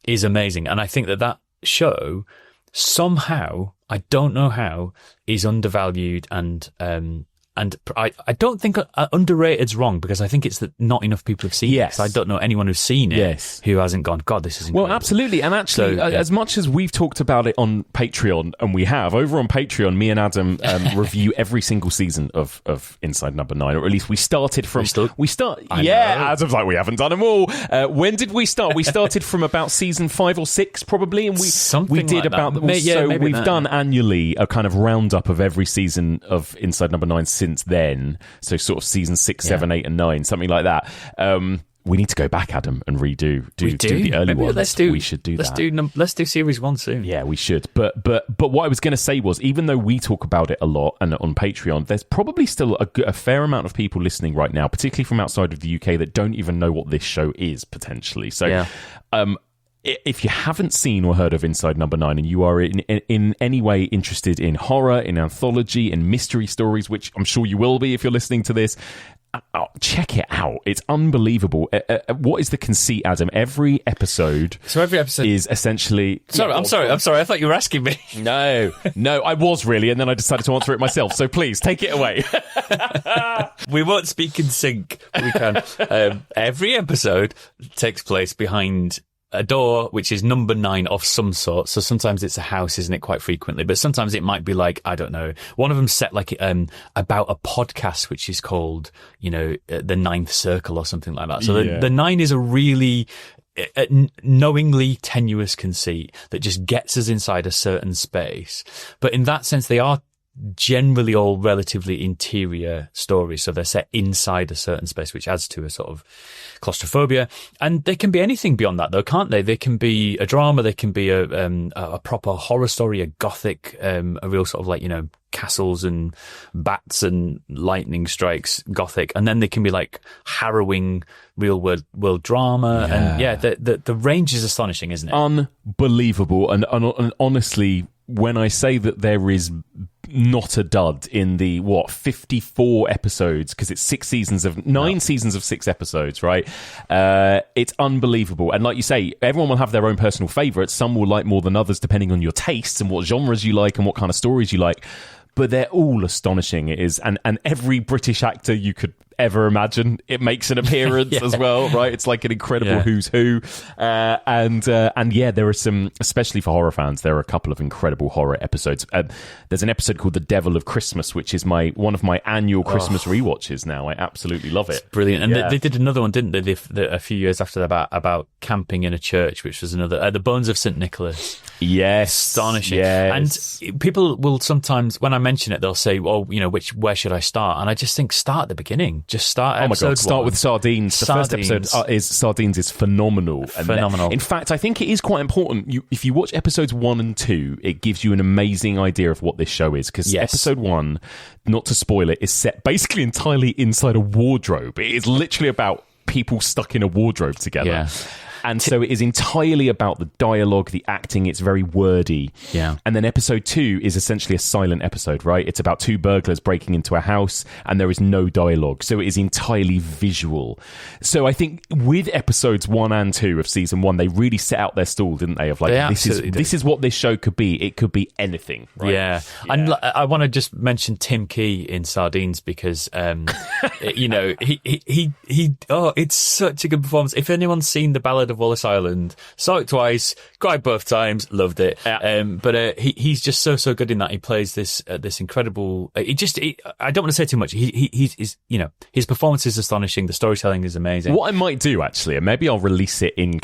is amazing. And I think that show somehow, I don't know how, is undervalued and I don't think underrated's wrong, because I think it's that not enough people have seen it. So I don't know anyone who's seen it who hasn't gone, God, this is incredible. Well, absolutely. And actually, as much as we've talked about it on Patreon, and we have, over on Patreon, me and Adam review every single season of Inside Number 9, or at least we started from... Adam's like, we haven't done them all. When did we start? We started from about season 5 or 6, probably, and we did like about... We've done annually a kind of roundup of every season of Inside Number 9 since then, so sort of season 6, 7, 8 and 9, something like that. We need to go back, Adam, and redo the early ones. We should do that. Let's do series 1 soon. Yeah, we should. But what I was going to say was, even though we talk about it a lot and on Patreon, there's probably still a fair amount of people listening right now, particularly from outside of the UK, that don't even know what this show is, potentially. So if you haven't seen or heard of Inside Number 9, and you are in any way interested in horror, in anthology, in mystery stories, which I'm sure you will be if you're listening to this, check it out. It's unbelievable. What is the conceit, Adam? Every episode is essentially... I'm sorry. I thought you were asking me. No, I was really, and then I decided to answer it myself. So please, take it away. We won't speak in sync. We can. Every episode takes place behind a door which is number 9 of some sort. So sometimes it's a house, isn't it, quite frequently, but sometimes it might be like, I don't know, one of them set like about a podcast which is called, The Ninth Circle or something like that. So the 9 is a really knowingly tenuous conceit that just gets us inside a certain space. But in that sense, they are generally all relatively interior stories, so they're set inside a certain space, which adds to a sort of claustrophobia. And they can be anything beyond that, though, can't they? They can be a drama, they can be a proper horror story, a gothic, a real sort of like, castles and bats and lightning strikes gothic, and then they can be like harrowing real world drama. And the range is astonishing, isn't it? Unbelievable. And honestly, when I say that there is not a dud in the 54 episodes, because it's 9 seasons of 6 episodes, right? It's unbelievable. And like you say, everyone will have their own personal favorites. Some will like more than others depending on your tastes and what genres you like and what kind of stories you like, but they're all astonishing. It is, and every British actor you could ever imagine, it makes an appearance as well, right? It's like an incredible who's who. And there are some, especially for horror fans, there are a couple of incredible horror episodes. There's an episode called The Devil of Christmas, which is one of my annual Christmas rewatches now. I absolutely love it. It's brilliant. And they did another one, didn't they, a few years after that, about camping in a church, which was another, The Bones of St. Nicholas. Yes. Astonishing. Yes. And people will sometimes, when I mention it, they'll say, where should I start? And I just think, start at the beginning. Just start episode 1. Start with Sardines. The first episode is Sardines is phenomenal. Phenomenal. In fact, I think it is quite important. If you watch episodes 1 and 2, it gives you an amazing idea of what this show is. Because episode 1, not to spoil it, is set basically entirely inside a wardrobe. It is literally about people stuck in a wardrobe together. Yeah. And so it is entirely about the dialogue, the acting. It's very wordy. Yeah. And then episode 2 is essentially a silent episode, right? It's about 2 burglars breaking into a house and there is no dialogue. So it is entirely visual. So I think with episodes 1 and 2 of season 1, they really set out their stall, didn't they? Of like, this is what this show could be. It could be anything, right? Yeah. And I want to just mention Tim Key in Sardines because, it's such a good performance. If anyone's seen The Ballad of Wallace Island, saw it twice, cried both times, loved it. But he's just so good in that. He plays this incredible. I don't want to say too much. He's his performance is astonishing. The storytelling is amazing. What I might do actually, and maybe I'll release it in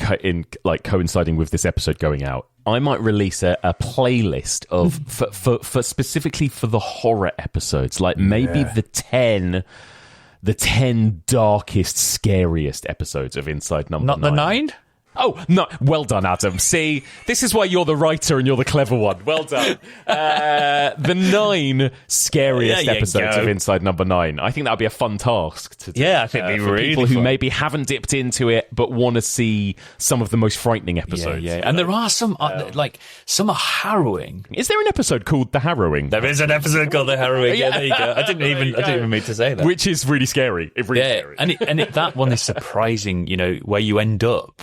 like coinciding with this episode going out. I might release a playlist of for specifically for the horror episodes, like maybe the 10 darkest, scariest episodes of Inside Number 9. Not the 9? Oh, no. Well done, Adam. See, this is why you're the writer and you're the clever one. Well done. The 9 scariest episodes of Inside Number 9. I think that would be a fun task to do. Yeah, I think it'd be for really people who fun. maybe haven't dipped into it but want to see some of the most frightening episodes. Yeah. And there are some, some are harrowing. Is there an episode called The Harrowing? There is an episode called The Harrowing. Yeah, there you go. I didn't even mean to say that. Which is really scary. It's really scary. And that one is surprising, where you end up.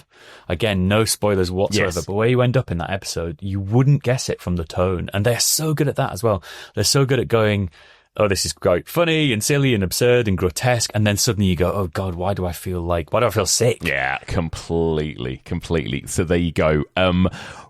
Again, no spoilers whatsoever, but where you end up in that episode, you wouldn't guess it from the tone. And they're so good at that as well. They're so good at going, oh, this is quite funny and silly and absurd and grotesque. And then suddenly you go, oh God, why do I feel sick? Yeah, completely. So there you go.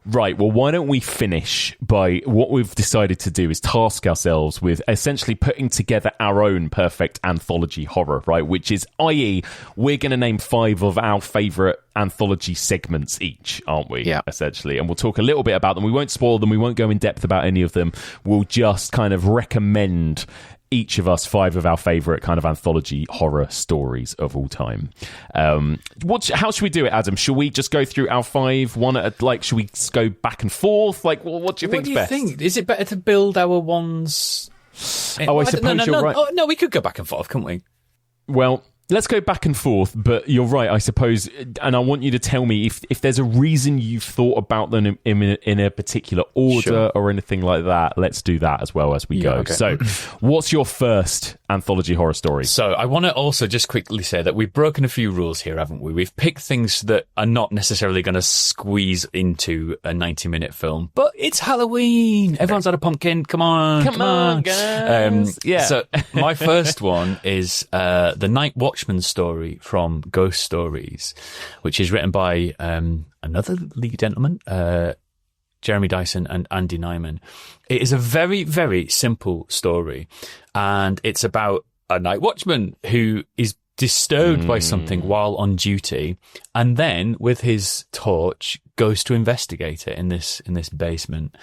Right, well, why don't we finish by what we've decided to do is task ourselves with essentially putting together our own perfect anthology horror, right? Which is, i.e., we're going to name 5 of our favourite anthology segments each, aren't we? Yeah. Essentially. And we'll talk a little bit about them. We won't spoil them. We won't go in depth about any of them. We'll just kind of recommend each of us 5 of our favourite kind of anthology horror stories of all time. How should we do it, Adam? Shall we just go through our 5 one at should we go back and forth? Like, what do you think's best? Think? Is it better to build our ones? I suppose you're right. Oh, no, we could go back and forth, couldn't we? Well, let's go back and forth, but you're right, I suppose, and I want you to tell me if there's a reason you've thought about them in a particular order or anything like that. Let's do that as well as we go. Okay. So, what's your first anthology horror story? So, I want to also just quickly say that we've broken a few rules here, haven't we? We've picked things that are not necessarily going to squeeze into a 90-minute film, but it's Halloween. Everyone's had a pumpkin. Come on, guys. So, my first one is the Night Watchman story from Ghost Stories, which is written by another lead gentleman, Jeremy Dyson and Andy Nyman. It is a very, very simple story, and it's about a night watchman who is disturbed by something while on duty, and then with his torch goes to investigate it in this basement.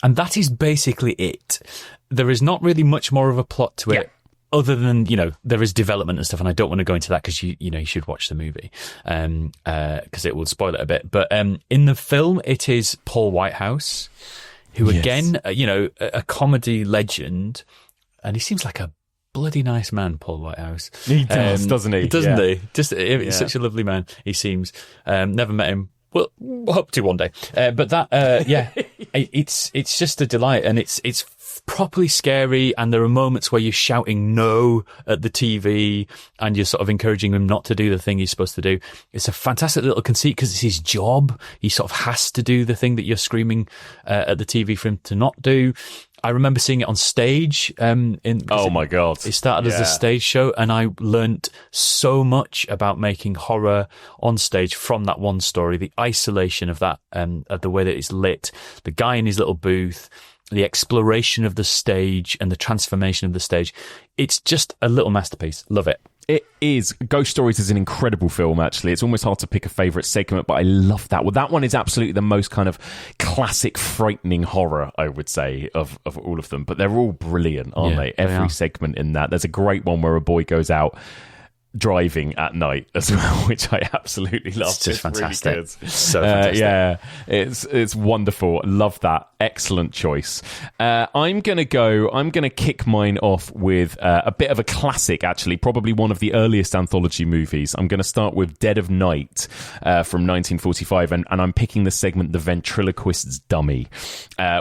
And that is basically it. There is not really much more of a plot to it. Other than, there is development and stuff, and I don't want to go into that because you should watch the movie because it will spoil it a bit. But in the film, it is Paul Whitehouse, who again, a comedy legend, and he seems like a bloody nice man, Paul Whitehouse. He does, doesn't he? Doesn't he? Just he's such a lovely man. He seems. Never met him. Well, hope to one day. But that, it's just a delight, and it's properly scary, and there are moments where you're shouting no at the TV and you're sort of encouraging him not to do the thing he's supposed to do. It's a fantastic little conceit because it's his job. He sort of has to do the thing that you're screaming at the TV for him to not do. I remember seeing it on stage. Oh my God. It started as a stage show, and I learnt so much about making horror on stage from that one story. The isolation of that, of the way that it's lit, the guy in his little booth, the exploration of the stage and the transformation of the stage. It's just a little masterpiece. Love it. It is. Ghost Stories is an incredible film, actually. It's almost hard to pick a favourite segment, but I love that. Well, that one is absolutely the most kind of classic, frightening horror, I would say, of all of them. But they're all brilliant, aren't they? Every segment in that. There's a great one where a boy goes out driving at night as well, which I absolutely love. It's just fantastic. Really good. So fantastic. It's wonderful. Love that. Excellent choice. I'm gonna kick mine off with a bit of a classic, actually, probably one of the earliest anthology movies. I'm gonna start with Dead of Night from 1945, and I'm picking the segment The Ventriloquist's Dummy,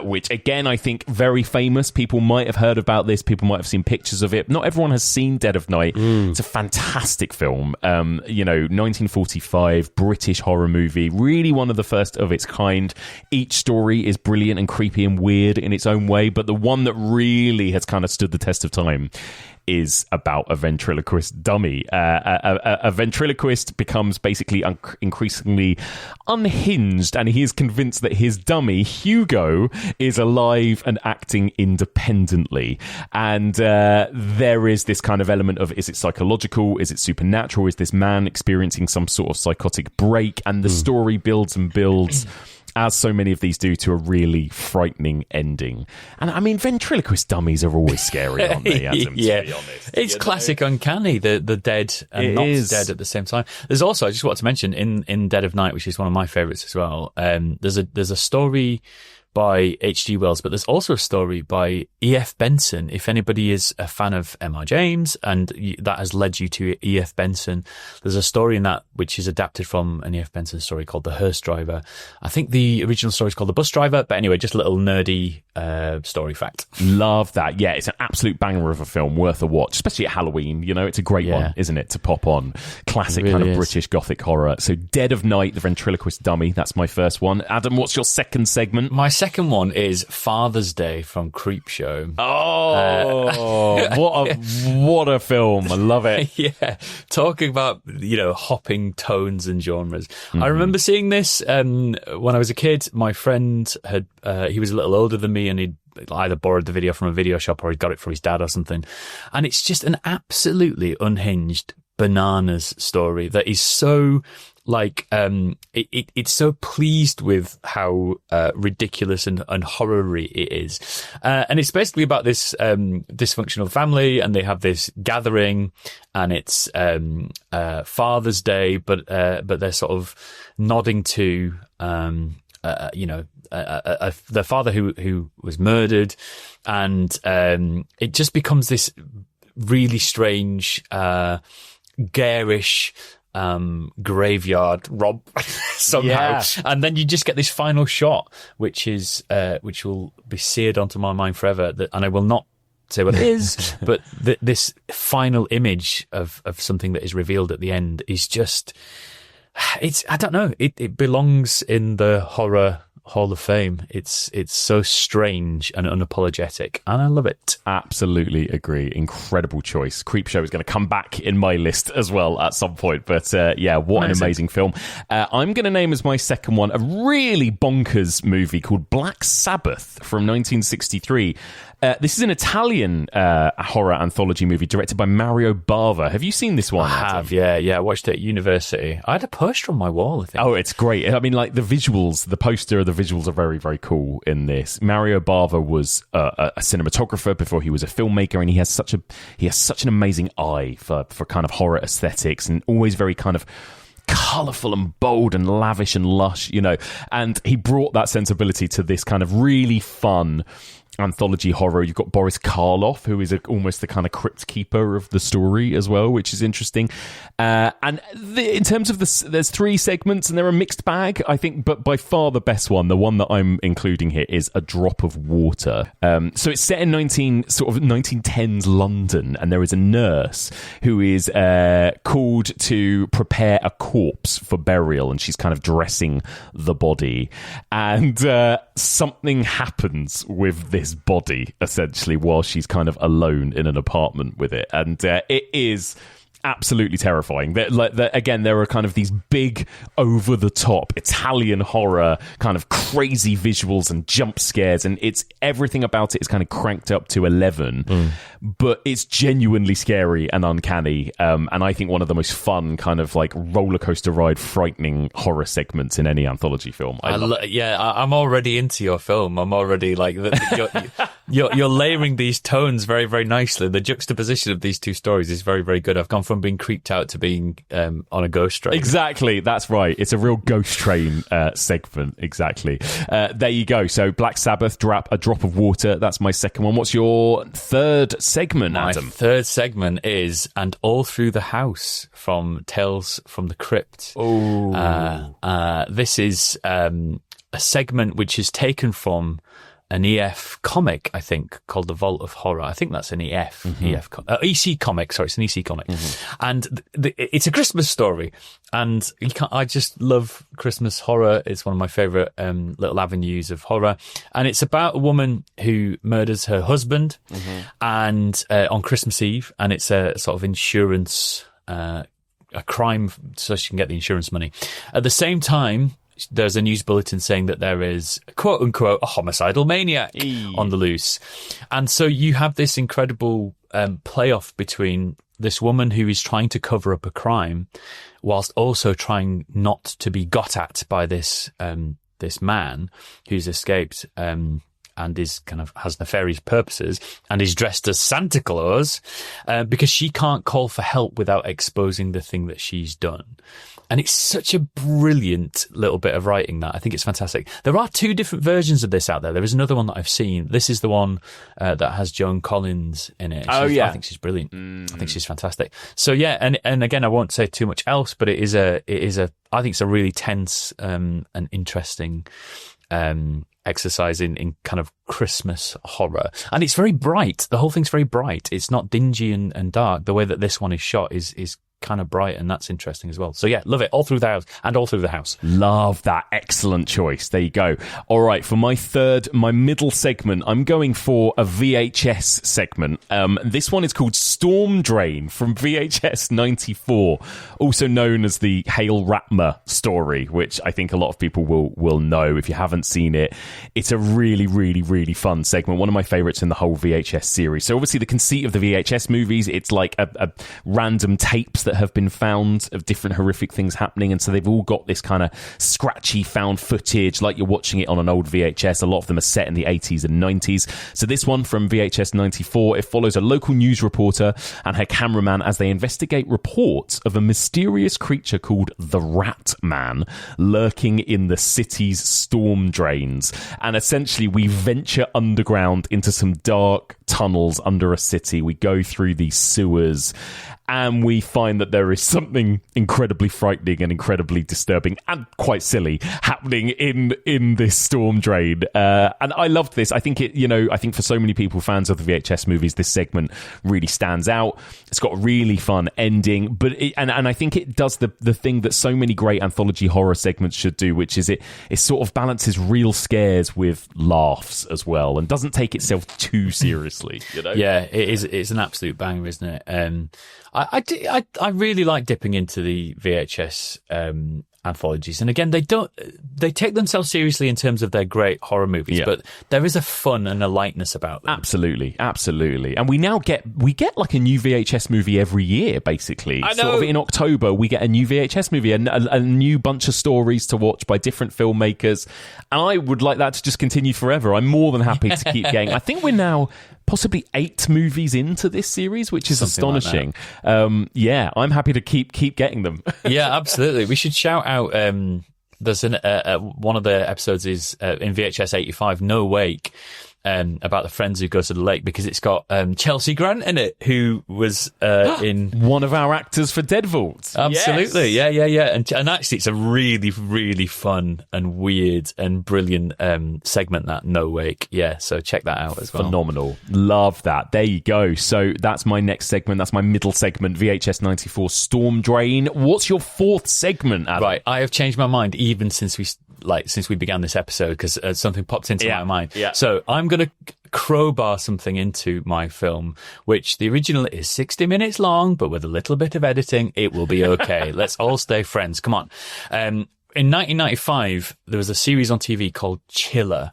which again I think very famous. People might have heard about this, people might have seen pictures of it. Not everyone has seen Dead of Night. It's a fantastic film. 1945 British horror movie, really one of the first of its kind. Each story is brilliant and creepy and weird in its own way, but the one that really has kind of stood the test of time is about a ventriloquist dummy. A ventriloquist becomes basically increasingly unhinged, and he is convinced that his dummy, Hugo, is alive and acting independently. And there is this kind of element of, is it psychological? Is it supernatural? Is this man experiencing some sort of psychotic break? And the story builds and builds, as so many of these do, to a really frightening ending. And I mean, ventriloquist dummies are always scary, aren't they, Adam, to be honest? It's classic uncanny, the dead and not dead at the same time. There's also, I just want to mention, in Dead of Night, which is one of my favourites as well, there's a story by H.G. Wells, but there's also a story by E.F. Benson. If anybody is a fan of M.R. James and that has led you to E.F. Benson, there's a story in that which is adapted from an E.F. Benson story called The Hearse Driver. I think the original story is called The Bus Driver, but anyway, just a little nerdy story fact. Love that. Yeah, it's an absolute banger of a film, worth a watch, especially at Halloween. It's a great one, isn't it, to pop on? Classic really kind of British Gothic horror. So Dead of Night, The Ventriloquist Dummy, that's my first one. Adam, what's your second segment? My second one is Father's Day from Creepshow. What a film. I love it. Yeah. Talking about, hopping tones and genres. I remember seeing this when I was a kid. My friend he was a little older than me, and he'd either borrowed the video from a video shop or he got it from his dad or something. And it's just an absolutely unhinged bananas story that is so it's so pleased with how ridiculous and horror-y it is. And it's basically about this dysfunctional family, and they have this gathering, and it's Father's Day, but they're sort of nodding to the father who was murdered, and it just becomes this really strange garish graveyard romp somehow. Yeah. And then you just get this final shot, which will be seared onto my mind forever. And I will not say what it is, but this final image of something that is revealed at the end is just, I don't know, it belongs in the horror Hall of Fame. It's so strange and unapologetic, and I love it. Absolutely agree. Incredible choice. Creepshow is going to come back in my list as well at some point, but what an amazing film. I'm going to name as my second one a really bonkers movie called Black Sabbath from 1963. This is an Italian horror anthology movie directed by Mario Bava. Have you seen this one? I have, yeah. I watched it at university. I had a poster on my wall, I think. Oh, it's great. I mean, like the visuals, the poster, the visuals are very, very cool in this. Mario Bava was a cinematographer before he was a filmmaker, and he has such an amazing eye for kind of horror aesthetics, and always very kind of colourful and bold and lavish and lush, and he brought that sensibility to this kind of really fun anthology horror. You've got Boris Karloff, who is almost the kind of crypt keeper of the story as well, which is interesting. In terms of there's 3 segments, and they're a mixed bag, I think, but by far the best one, the one that I'm including here, is A Drop of Water. So it's set in 1910s London, and there is a nurse who is called to prepare a corpse for burial, and she's kind of dressing the body, and something happens with this body, essentially, while she's kind of alone in an apartment with it, and it is absolutely terrifying. Again, there are kind of these big, over-the-top Italian horror, kind of crazy visuals and jump scares, and everything about it is kind of cranked up to 11, but it's genuinely scary and uncanny, and I think one of the most fun kind of like roller coaster ride, frightening horror segments in any anthology film. I'm already into your film. I'm already like you're layering these tones very, very nicely. The juxtaposition of these two stories is very, very good. I've gone from being creeped out to being on a ghost train. Exactly, that's right. It's a real ghost train segment. Exactly. There you go. So Black Sabbath, A Drop of Water. That's my second one. What's your third segment, Adam? My third segment is And All Through the House from Tales from the Crypt. This is a segment which is taken from an EF comic, I think, called The Vault of Horror. I think that's an EC comic. Sorry, it's an EC comic. And it's a Christmas story. And I just love Christmas horror. It's one of my favourite little avenues of horror. And it's about a woman who murders her husband and on Christmas Eve. And it's a sort of insurance, a crime, so she can get the insurance money. At the same time, there's a news bulletin saying that there is, quote unquote, a homicidal maniac on the loose. And so you have this incredible playoff between this woman who is trying to cover up a crime whilst also trying not to be got at by this man who's escaped and is kind of has nefarious purposes and is dressed as Santa Claus because she can't call for help without exposing the thing that she's done. And it's such a brilliant little bit of writing that I think it's fantastic. There are 2 different versions of this out there. There is another one that I've seen. This is the one that has Joan Collins in it. I think she's brilliant. I think she's fantastic. So yeah, and again, I won't say too much else, but I think it's a really tense and interesting exercise in kind of Christmas horror. And it's very bright. The whole thing's very bright. It's not dingy and dark. The way that this one is shot is kind of bright, and that's interesting as well. So yeah, love it. All Through the House and All Through the House. Love that. Excellent choice. There you go. All right, for my middle segment, I'm going for a VHS segment. This one is called Storm Drain from VHS 94, also known as the Hale Ratmer story, which I think a lot of people will know if you haven't seen it. It's a really, really, really fun segment. One of my favorites in the whole VHS series. So obviously the conceit of the VHS movies, it's like a random tapes that have been found of different horrific things happening, and so they've all got this kind of scratchy found footage like you're watching it on an old VHS. A lot of them are set in the 80s and 90s. So this one from VHS 94, it follows a local news reporter and her cameraman as they investigate reports of a mysterious creature called the Rat Man lurking in the city's storm drains. And essentially we venture underground into some dark tunnels under a city. We go through these sewers, and we find that there is something incredibly frightening and incredibly disturbing and quite silly happening in this storm drain. And I loved this. I think I think for so many people, fans of the VHS movies, this segment really stands out. It's got a really fun ending, but and I think it does the thing that so many great anthology horror segments should do, which is it sort of balances real scares with laughs as well, and doesn't take itself too seriously. Yeah, it's an absolute banger, isn't it? I really like dipping into the VHS anthologies, and again, they take themselves seriously in terms of their great horror movies, but there is a fun and a lightness about them. Absolutely, and we now get like a new VHS movie every year, basically. I know. Sort of in October, we get a new VHS movie, a new bunch of stories to watch by different filmmakers, and I would like that to just continue forever. I'm more than happy to keep getting. I think we're now possibly 8 movies into this series, which is something astonishing. Like I'm happy to keep getting them. Yeah, absolutely. We should shout out. There's one of the episodes is in VHS 85, No Wake, about the friends who go to the lake, because it's got Chelsea Grant in it, who was in one of our actors for Deadvault. Absolutely, yes. yeah. And actually, it's a really, really fun and weird and brilliant segment, that No Wake. Yeah, so check that out as well. Phenomenal, love that. There you go. So that's my next segment. That's my middle segment, VHS 94 Storm Drain. What's your 4th segment, Adam? Right, I have changed my mind even since we began this episode, because something popped into my mind. Yeah. So I'm going to crowbar something into my film, which the original is 60 minutes long, but with a little bit of editing, it will be okay. Let's all stay friends. Come on. In 1995, there was a series on TV called Chiller.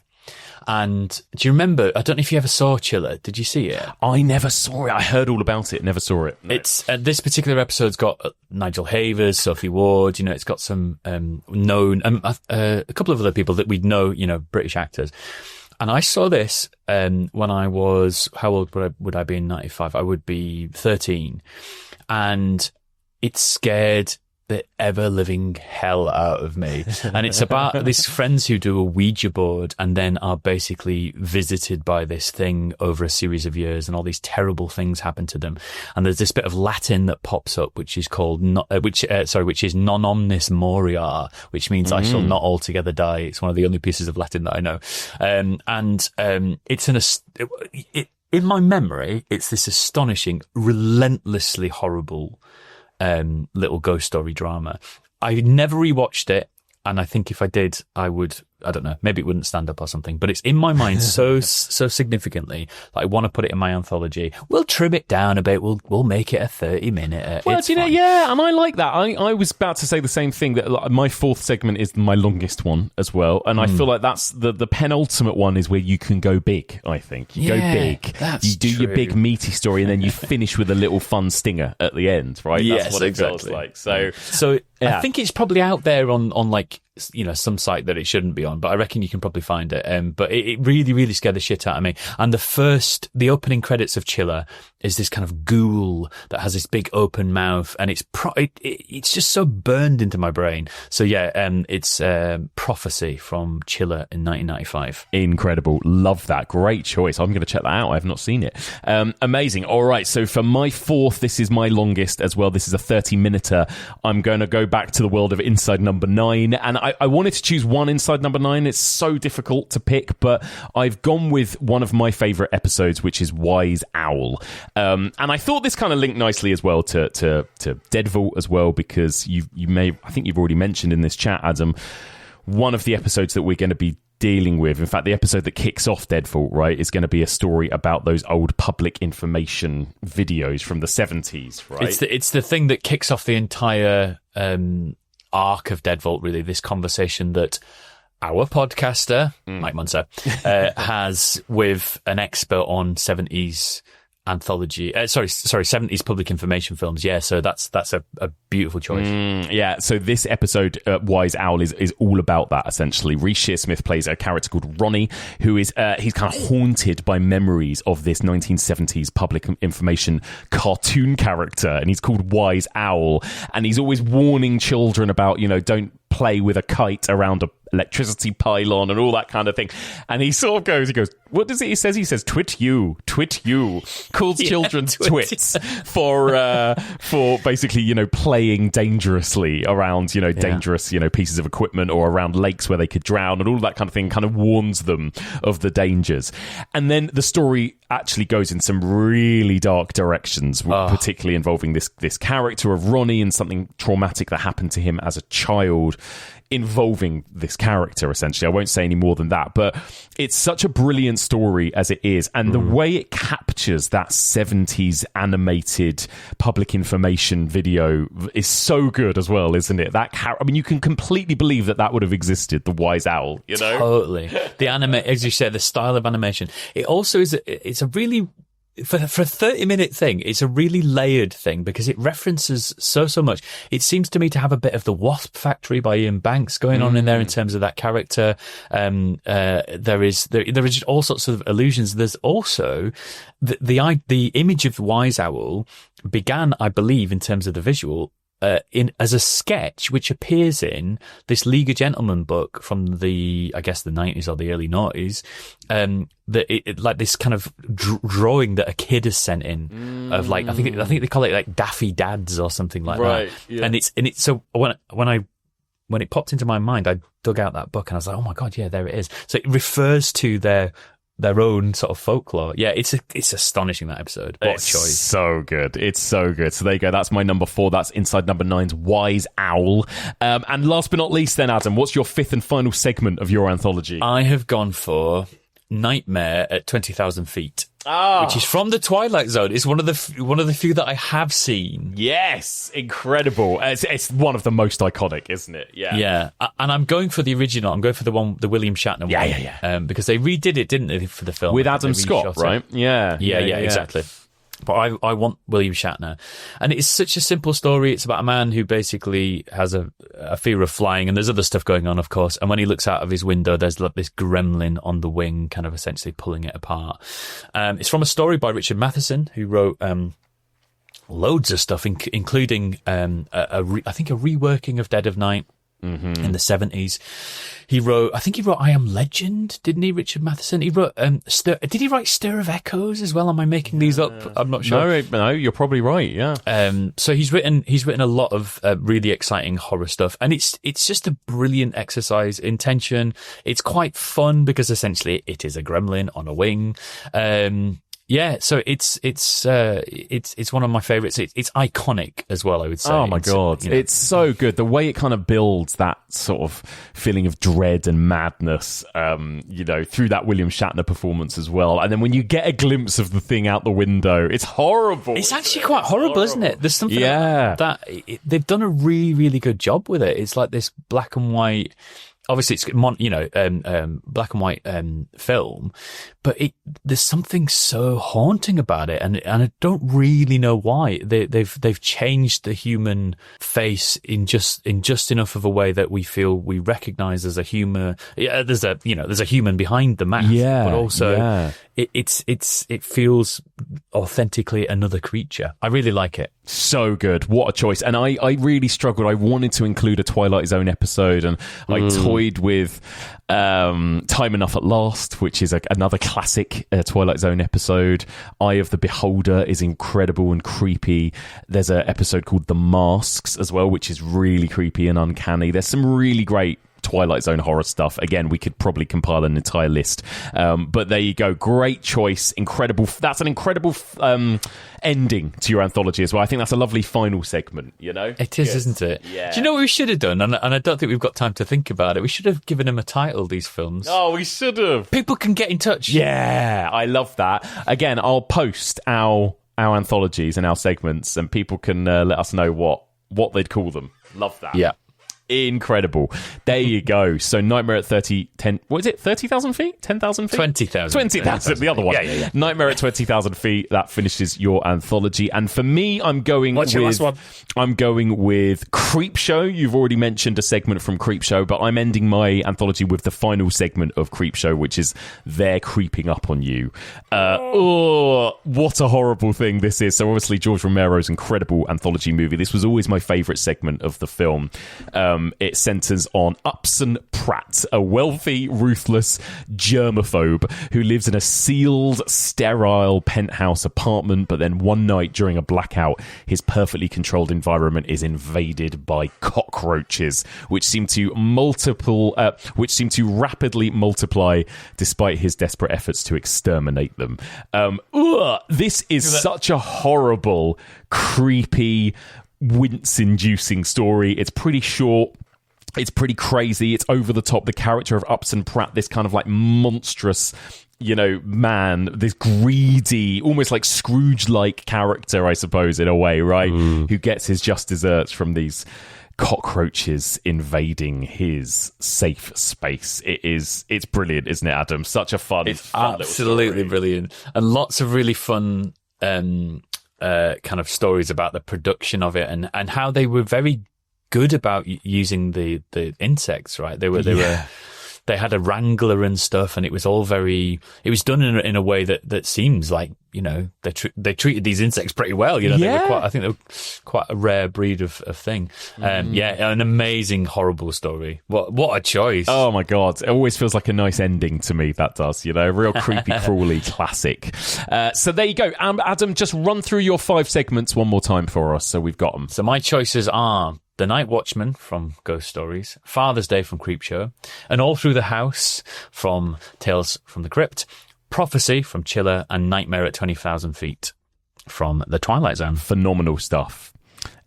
And do you remember? I don't know if you ever saw Chiller. Did you see it? I never saw it. I heard all about it. Never saw it. No. It's this particular episode's got Nigel Havers, Sophie Ward. It's got some known, a couple of other people that we'd know. British actors. And I saw this when I was, how old would I be in 95? I would be 13, and it scared the ever-living hell out of me. And it's about these friends who do a Ouija board and then are basically visited by this thing over a series of years, and all these terrible things happen to them. And there's this bit of Latin that pops up, which is called which is non omnis moria, which means I shall not altogether die. It's one of the only pieces of Latin that I know. It's in my memory, it's this astonishing, relentlessly horrible little ghost story drama. I never rewatched it, and I think if I did, I don't know, maybe it wouldn't stand up or something, but it's in my mind so significantly that I want to put it in my anthology. We'll trim it down a bit. We'll make it a 30-minute. Well, yeah, and I like that. I was about to say the same thing, that my 4th segment is my longest one as well, and I feel like that's the penultimate one is where you can go big. I think you go big. You do your big meaty story, and then you finish with a little fun stinger at the end, right? Yes, that's what it exactly. feels like. So I think it's probably out there on like some site that it shouldn't be on, but I reckon you can probably find it. But it really, really scared the shit out of me. And the opening credits of Chiller is this kind of ghoul that has this big open mouth, and it's just so burned into my brain. So yeah, it's Prophecy from Chiller in 1995. Incredible. Love that. Great choice. I'm going to check that out. I have not seen it. Amazing. All right. So for my 4th, this is my longest as well. This is a 30-minuter. I'm going to go back to the world of Inside Number 9, and I wanted to choose one Inside Number 9. It's so difficult to pick, but I've gone with one of my favourite episodes, which is Wise Owl. And I thought this kind of linked nicely as well to Deadvault as well, because I think you've already mentioned in this chat, Adam, one of the episodes that we're going to be dealing with, in fact, the episode that kicks off Deadvault, right, is going to be a story about those old public information videos from the 70s, right? It's the thing that kicks off the entire arc of Deadvault, really, this conversation that our podcaster, Mike Muncer, has with an expert on 70s anthology, 70s public information films. Yeah, so that's a beautiful choice. Yeah, so this episode, Wise Owl, is all about that, essentially. Reece Shearsmith plays a character called Ronnie, who is he's kind of haunted by memories of this 1970s public information cartoon character, and he's called Wise Owl, and he's always warning children about, don't play with a kite around electricity pylon and all that kind of thing. And he sort of goes, what does it? He says, twit you, calls children twits for basically, playing dangerously around, dangerous, pieces of equipment or around lakes where they could drown and all that kind of thing, kind of warns them of the dangers. And then the story actually goes in some really dark directions, particularly involving this character of Ronnie and something traumatic that happened to him as a child involving this character, essentially. I won't say any more than that, but it's such a brilliant story as it is, and the way it captures that 70s animated public information video is so good as well, isn't it? You can completely believe that would have existed, the Wise Owl, Totally. The as you said, the style of animation. It also is, it's a really, for a 30-minute thing, it's a really layered thing because it references so much. It seems to me to have a bit of the Wasp Factory by Ian Banks going on in there in terms of that character. There is just all sorts of allusions. There's also the image of the Wise Owl began, I believe, in terms of the visual, as a sketch which appears in this League of Gentlemen book from the 90s or the early 90s, like this kind of drawing that a kid has sent in of I think they call it like Daffy Dads or something like that. Yeah. And it's so when it popped into my mind, I dug out that book and I was like, oh my God, yeah, there it is. So it refers to their own sort of folklore. Yeah, it's astonishing, that episode. What a choice. So good. It's so good. So there you go. That's my number 4. That's Inside Number 9's Wise Owl. And last but not least then, Adam, what's your 5th and final segment of your anthology? I have gone for Nightmare at 20,000 Feet. Which is from the Twilight Zone. It's one of the few that I have seen. Yes, incredible. It's one of the most iconic, isn't it? Yeah. And I'm going for the original. I'm going for the William Shatner one. Yeah. Because they redid it, didn't they, for the film? With Adam Scott, right? Yeah, exactly. But I want William Shatner. And it's such a simple story. It's about a man who basically has a fear of flying, and there's other stuff going on, of course. And when he looks out of his window, there's like this gremlin on the wing, kind of essentially pulling it apart. It's from a story by Richard Matheson, who wrote loads of stuff, including I think a reworking of Dead of Night. In the 70s. He wrote I Am Legend, didn't he, Richard Matheson? He wrote, did he write Stir of Echoes as well? Am I making these up? I'm not sure. No, you're probably right, yeah. So he's written a lot of really exciting horror stuff, and it's just a brilliant exercise in tension. It's quite fun because essentially it is a gremlin on a wing. Yeah, so it's one of my favorites. It's iconic as well, I would say. Oh my God. It's so good. The way it kind of builds that sort of feeling of dread and madness, through that William Shatner performance as well. And then when you get a glimpse of the thing out the window, it's horrible. It's actually quite horrible, isn't it? There's something that they've done a really, really good job with it. It's like this black and white. Obviously, it's black and white film, but there's something so haunting about it, and I don't really know why. They've changed the human face in just enough of a way that we feel we recognise as a human. Yeah, there's a human behind the mask, but also it feels authentically another creature. I really like it. So good. What a choice. And I really struggled. I wanted to include a Twilight Zone episode, and I toyed with Time Enough at Last, which is another classic Twilight Zone episode. Eye of the Beholder is incredible and creepy. There's an episode called The Masks as well, which is really creepy and uncanny. There's some really great Twilight Zone horror stuff. Again, we could probably compile an entire list. But there you go. Great choice. Incredible. That's an incredible ending to your anthology as well. I think that's a lovely final segment, It is, isn't it? Yeah. Do you know what we should have done? And I don't think we've got time to think about it. We should have given them a title, these films. Oh, we should have. People can get in touch. Yeah, I love that. Again, I'll post our anthologies and our segments, and people can let us know what they'd call them. Love that. Yeah. Incredible. There you go. So Nightmare at 30,000 feet? 10,000 feet? 20,000. 20,000, the other one. Yeah. Nightmare at 20,000 feet. That finishes your anthology. And for me, I'm going What's your last one? I'm going with Creepshow. You've already mentioned a segment from Creepshow, but I'm ending my anthology with the final segment of Creepshow, which is They're Creeping Up on You. What a horrible thing this is. So obviously George Romero's incredible anthology movie. This was always my favourite segment of the film. It centers on Upson Pratt, a wealthy, ruthless germaphobe who lives in a sealed, sterile penthouse apartment, but then one night during a blackout, his perfectly controlled environment is invaded by cockroaches, which seem to rapidly multiply despite his desperate efforts to exterminate them. This is such a horrible, creepy, wince-inducing story. It's pretty short. It's pretty crazy. It's over the top. The character of Upson Pratt, this kind of like monstrous, man, this greedy, almost like Scrooge-like character, I suppose, in a way, right? Who gets his just desserts from these cockroaches invading his safe space. It's brilliant, isn't it, Adam? Such a fun, absolutely brilliant, and lots of really fun kind of stories about the production of it and how they were very good about using the insects, right? They had a wrangler and stuff, and it was all it was done in a way that seems like, they treated these insects pretty well. They were quite a rare breed of thing. An amazing, horrible story. What a choice. Oh my God. It always feels like a nice ending to me, that does, real creepy, crawly classic. So there you go. Adam, just run through your 5 segments one more time for us so we've got them. So my choices are The Night Watchman from Ghost Stories, Father's Day from Creepshow, and All Through the House from Tales from the Crypt, Prophecy from Chiller, and Nightmare at 20,000 Feet from The Twilight Zone. Phenomenal stuff.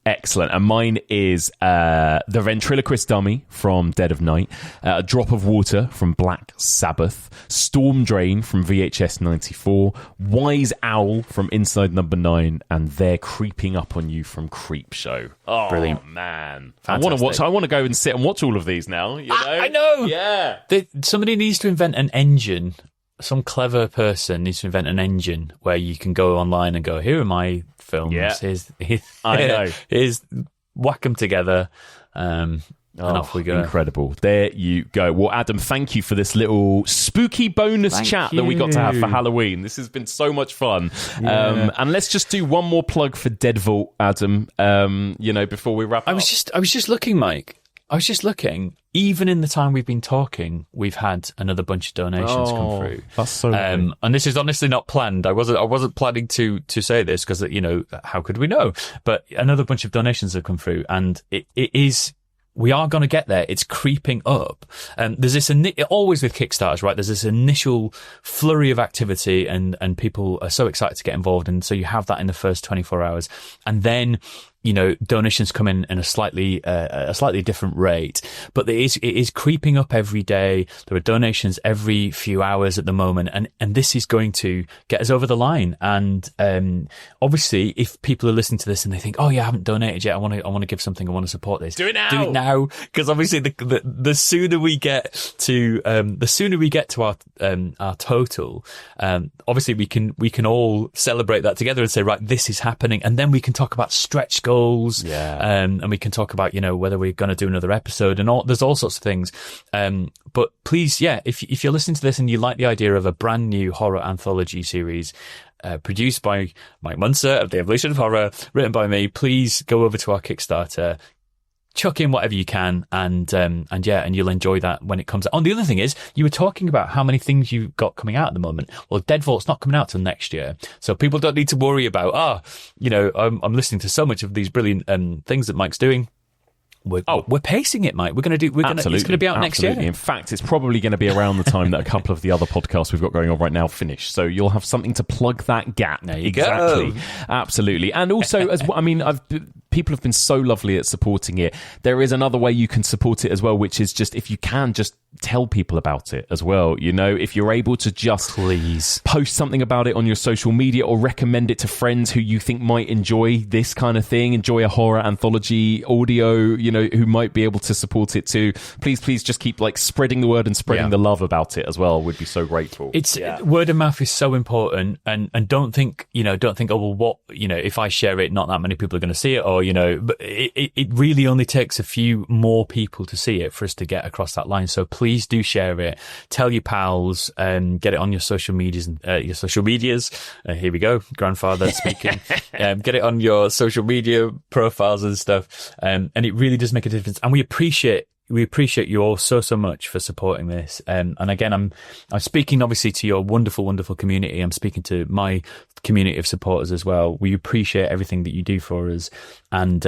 Excellent. And mine is The Ventriloquist Dummy from Dead of Night, A Drop of Water from Black Sabbath, Storm Drain from VHS 94, Wise Owl from Inside Number 9, and They're Creeping Up on You from Creepshow. Oh, brilliant, man. Fantastic. I want to go and sit and watch all of these now. I know. Yeah. Somebody needs to invent an engine. Some clever person needs to invent an engine where you can go online and go, here are my films. Yeah. Here's whack them together. And off we go. Incredible. There you go. Well, Adam, thank you for this little spooky bonus chat that we got to have for Halloween. This has been so much fun. Yeah. And let's just do one more plug for Deadvault, Adam, before we wrap up. I was just looking, Mike. I was just looking. Even in the time we've been talking, we've had another bunch of donations come through. That's so and this is honestly not planned. I wasn't planning to say this because, how could we know? But another bunch of donations have come through, and it is. We are going to get there. It's creeping up. There's this, always with Kickstarters, right? There's this initial flurry of activity and people are so excited to get involved. And so you have that in the first 24 hours. And then, donations come in a slightly different rate, but it is creeping up every day. There are donations every few hours at the moment. And this is going to get us over the line. And, obviously if people are listening to this and they think, oh yeah, I haven't donated yet. I want to give something. I want to support this. Do it now. Because obviously the sooner we get to, our total, obviously we can all celebrate that together and say, right, this is happening. And then we can talk about stretch goals. Yeah. And we can talk about, whether we're going to do another episode and there's all sorts of things. But please, if you're listening to this and you like the idea of a brand new horror anthology series, produced by Mike Muncer of The Evolution of Horror, written by me, please go over to our Kickstarter, chuck in whatever you can, and you'll enjoy that when it comes out. The other thing is, you were talking about how many things you've got coming out at the moment. Well, Deadvault's not coming out till next year, so people don't need to worry about, I'm listening to so much of these brilliant things that Mike's doing. We're pacing it, Mike. It's going to be out next year. In fact, it's probably going to be around the time that a couple of the other podcasts we've got going on right now finish. So you'll have something to plug that gap. There you go. Absolutely. And also, people have been so lovely at supporting it. There is another way you can support it as well, which is just, if you can, just tell people about it as well. If you're able to just please post something about it on your social media or recommend it to friends who you think might enjoy this kind of thing, enjoy a horror anthology audio, who might be able to support it too. Please just keep spreading the word and spreading the love about it as well. We'd be so grateful. Word of mouth is so important, and don't think, oh well, what, if I share it, not that many people are going to see it, or you know, but it really only takes a few more people to see it for us to get across that line. So please do share it. Tell your pals, get it on your social medias. Here we go, grandfather speaking. Get it on your social media profiles and stuff. And it really does make a difference. And we appreciate you all so much for supporting this. And again, I'm speaking obviously to your wonderful, wonderful community. I'm speaking to my community of supporters as well. We appreciate everything that you do for us. And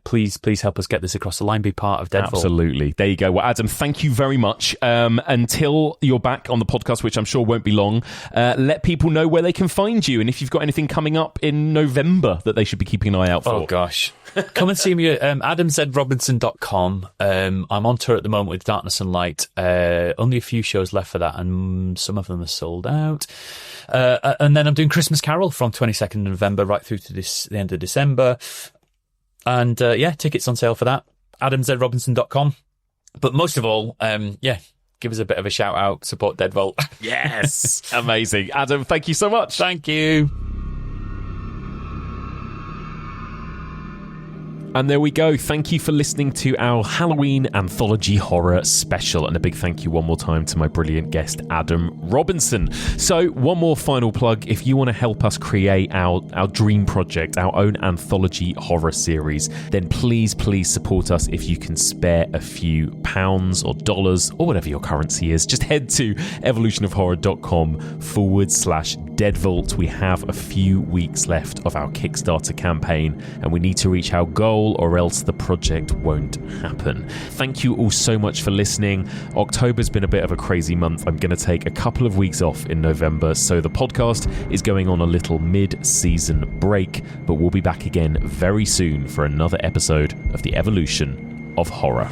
please help us get this across the line, be part of Deadvault. Absolutely. There you go. Well, Adam, thank you very much. Until you're back on the podcast, which I'm sure won't be long, let people know where they can find you and if you've got anything coming up in November that they should be keeping an eye out for. Oh, gosh. Come and see me at adamzrobinson.com. I'm on tour at the moment with Darkness and Light. Only a few shows left for that, and some of them are sold out. And then I'm doing Christmas Carol from 22nd November right through to the end of December. And tickets on sale for that. adamzrobinson.com. But most of all, give us a bit of a shout out. Support Deadvault. Yes. Amazing. Adam, thank you so much. Thank you. And there we go. Thank you for listening to our Halloween Anthology Horror Special. And a big thank you one more time to my brilliant guest, Adam Robinson. So one more final plug. If you want to help us create our dream project, our own anthology horror series, then please support us if you can spare a few pounds or dollars or whatever your currency is. Just head to evolutionofhorror.com/Deadvault. We have a few weeks left of our Kickstarter campaign and we need to reach our goal or else the project won't happen. Thank you all so much for listening. October's been a bit of a crazy month. I'm going to take a couple of weeks off in November, so the podcast is going on a little mid-season break, but we'll be back again very soon for another episode of The Evolution of Horror.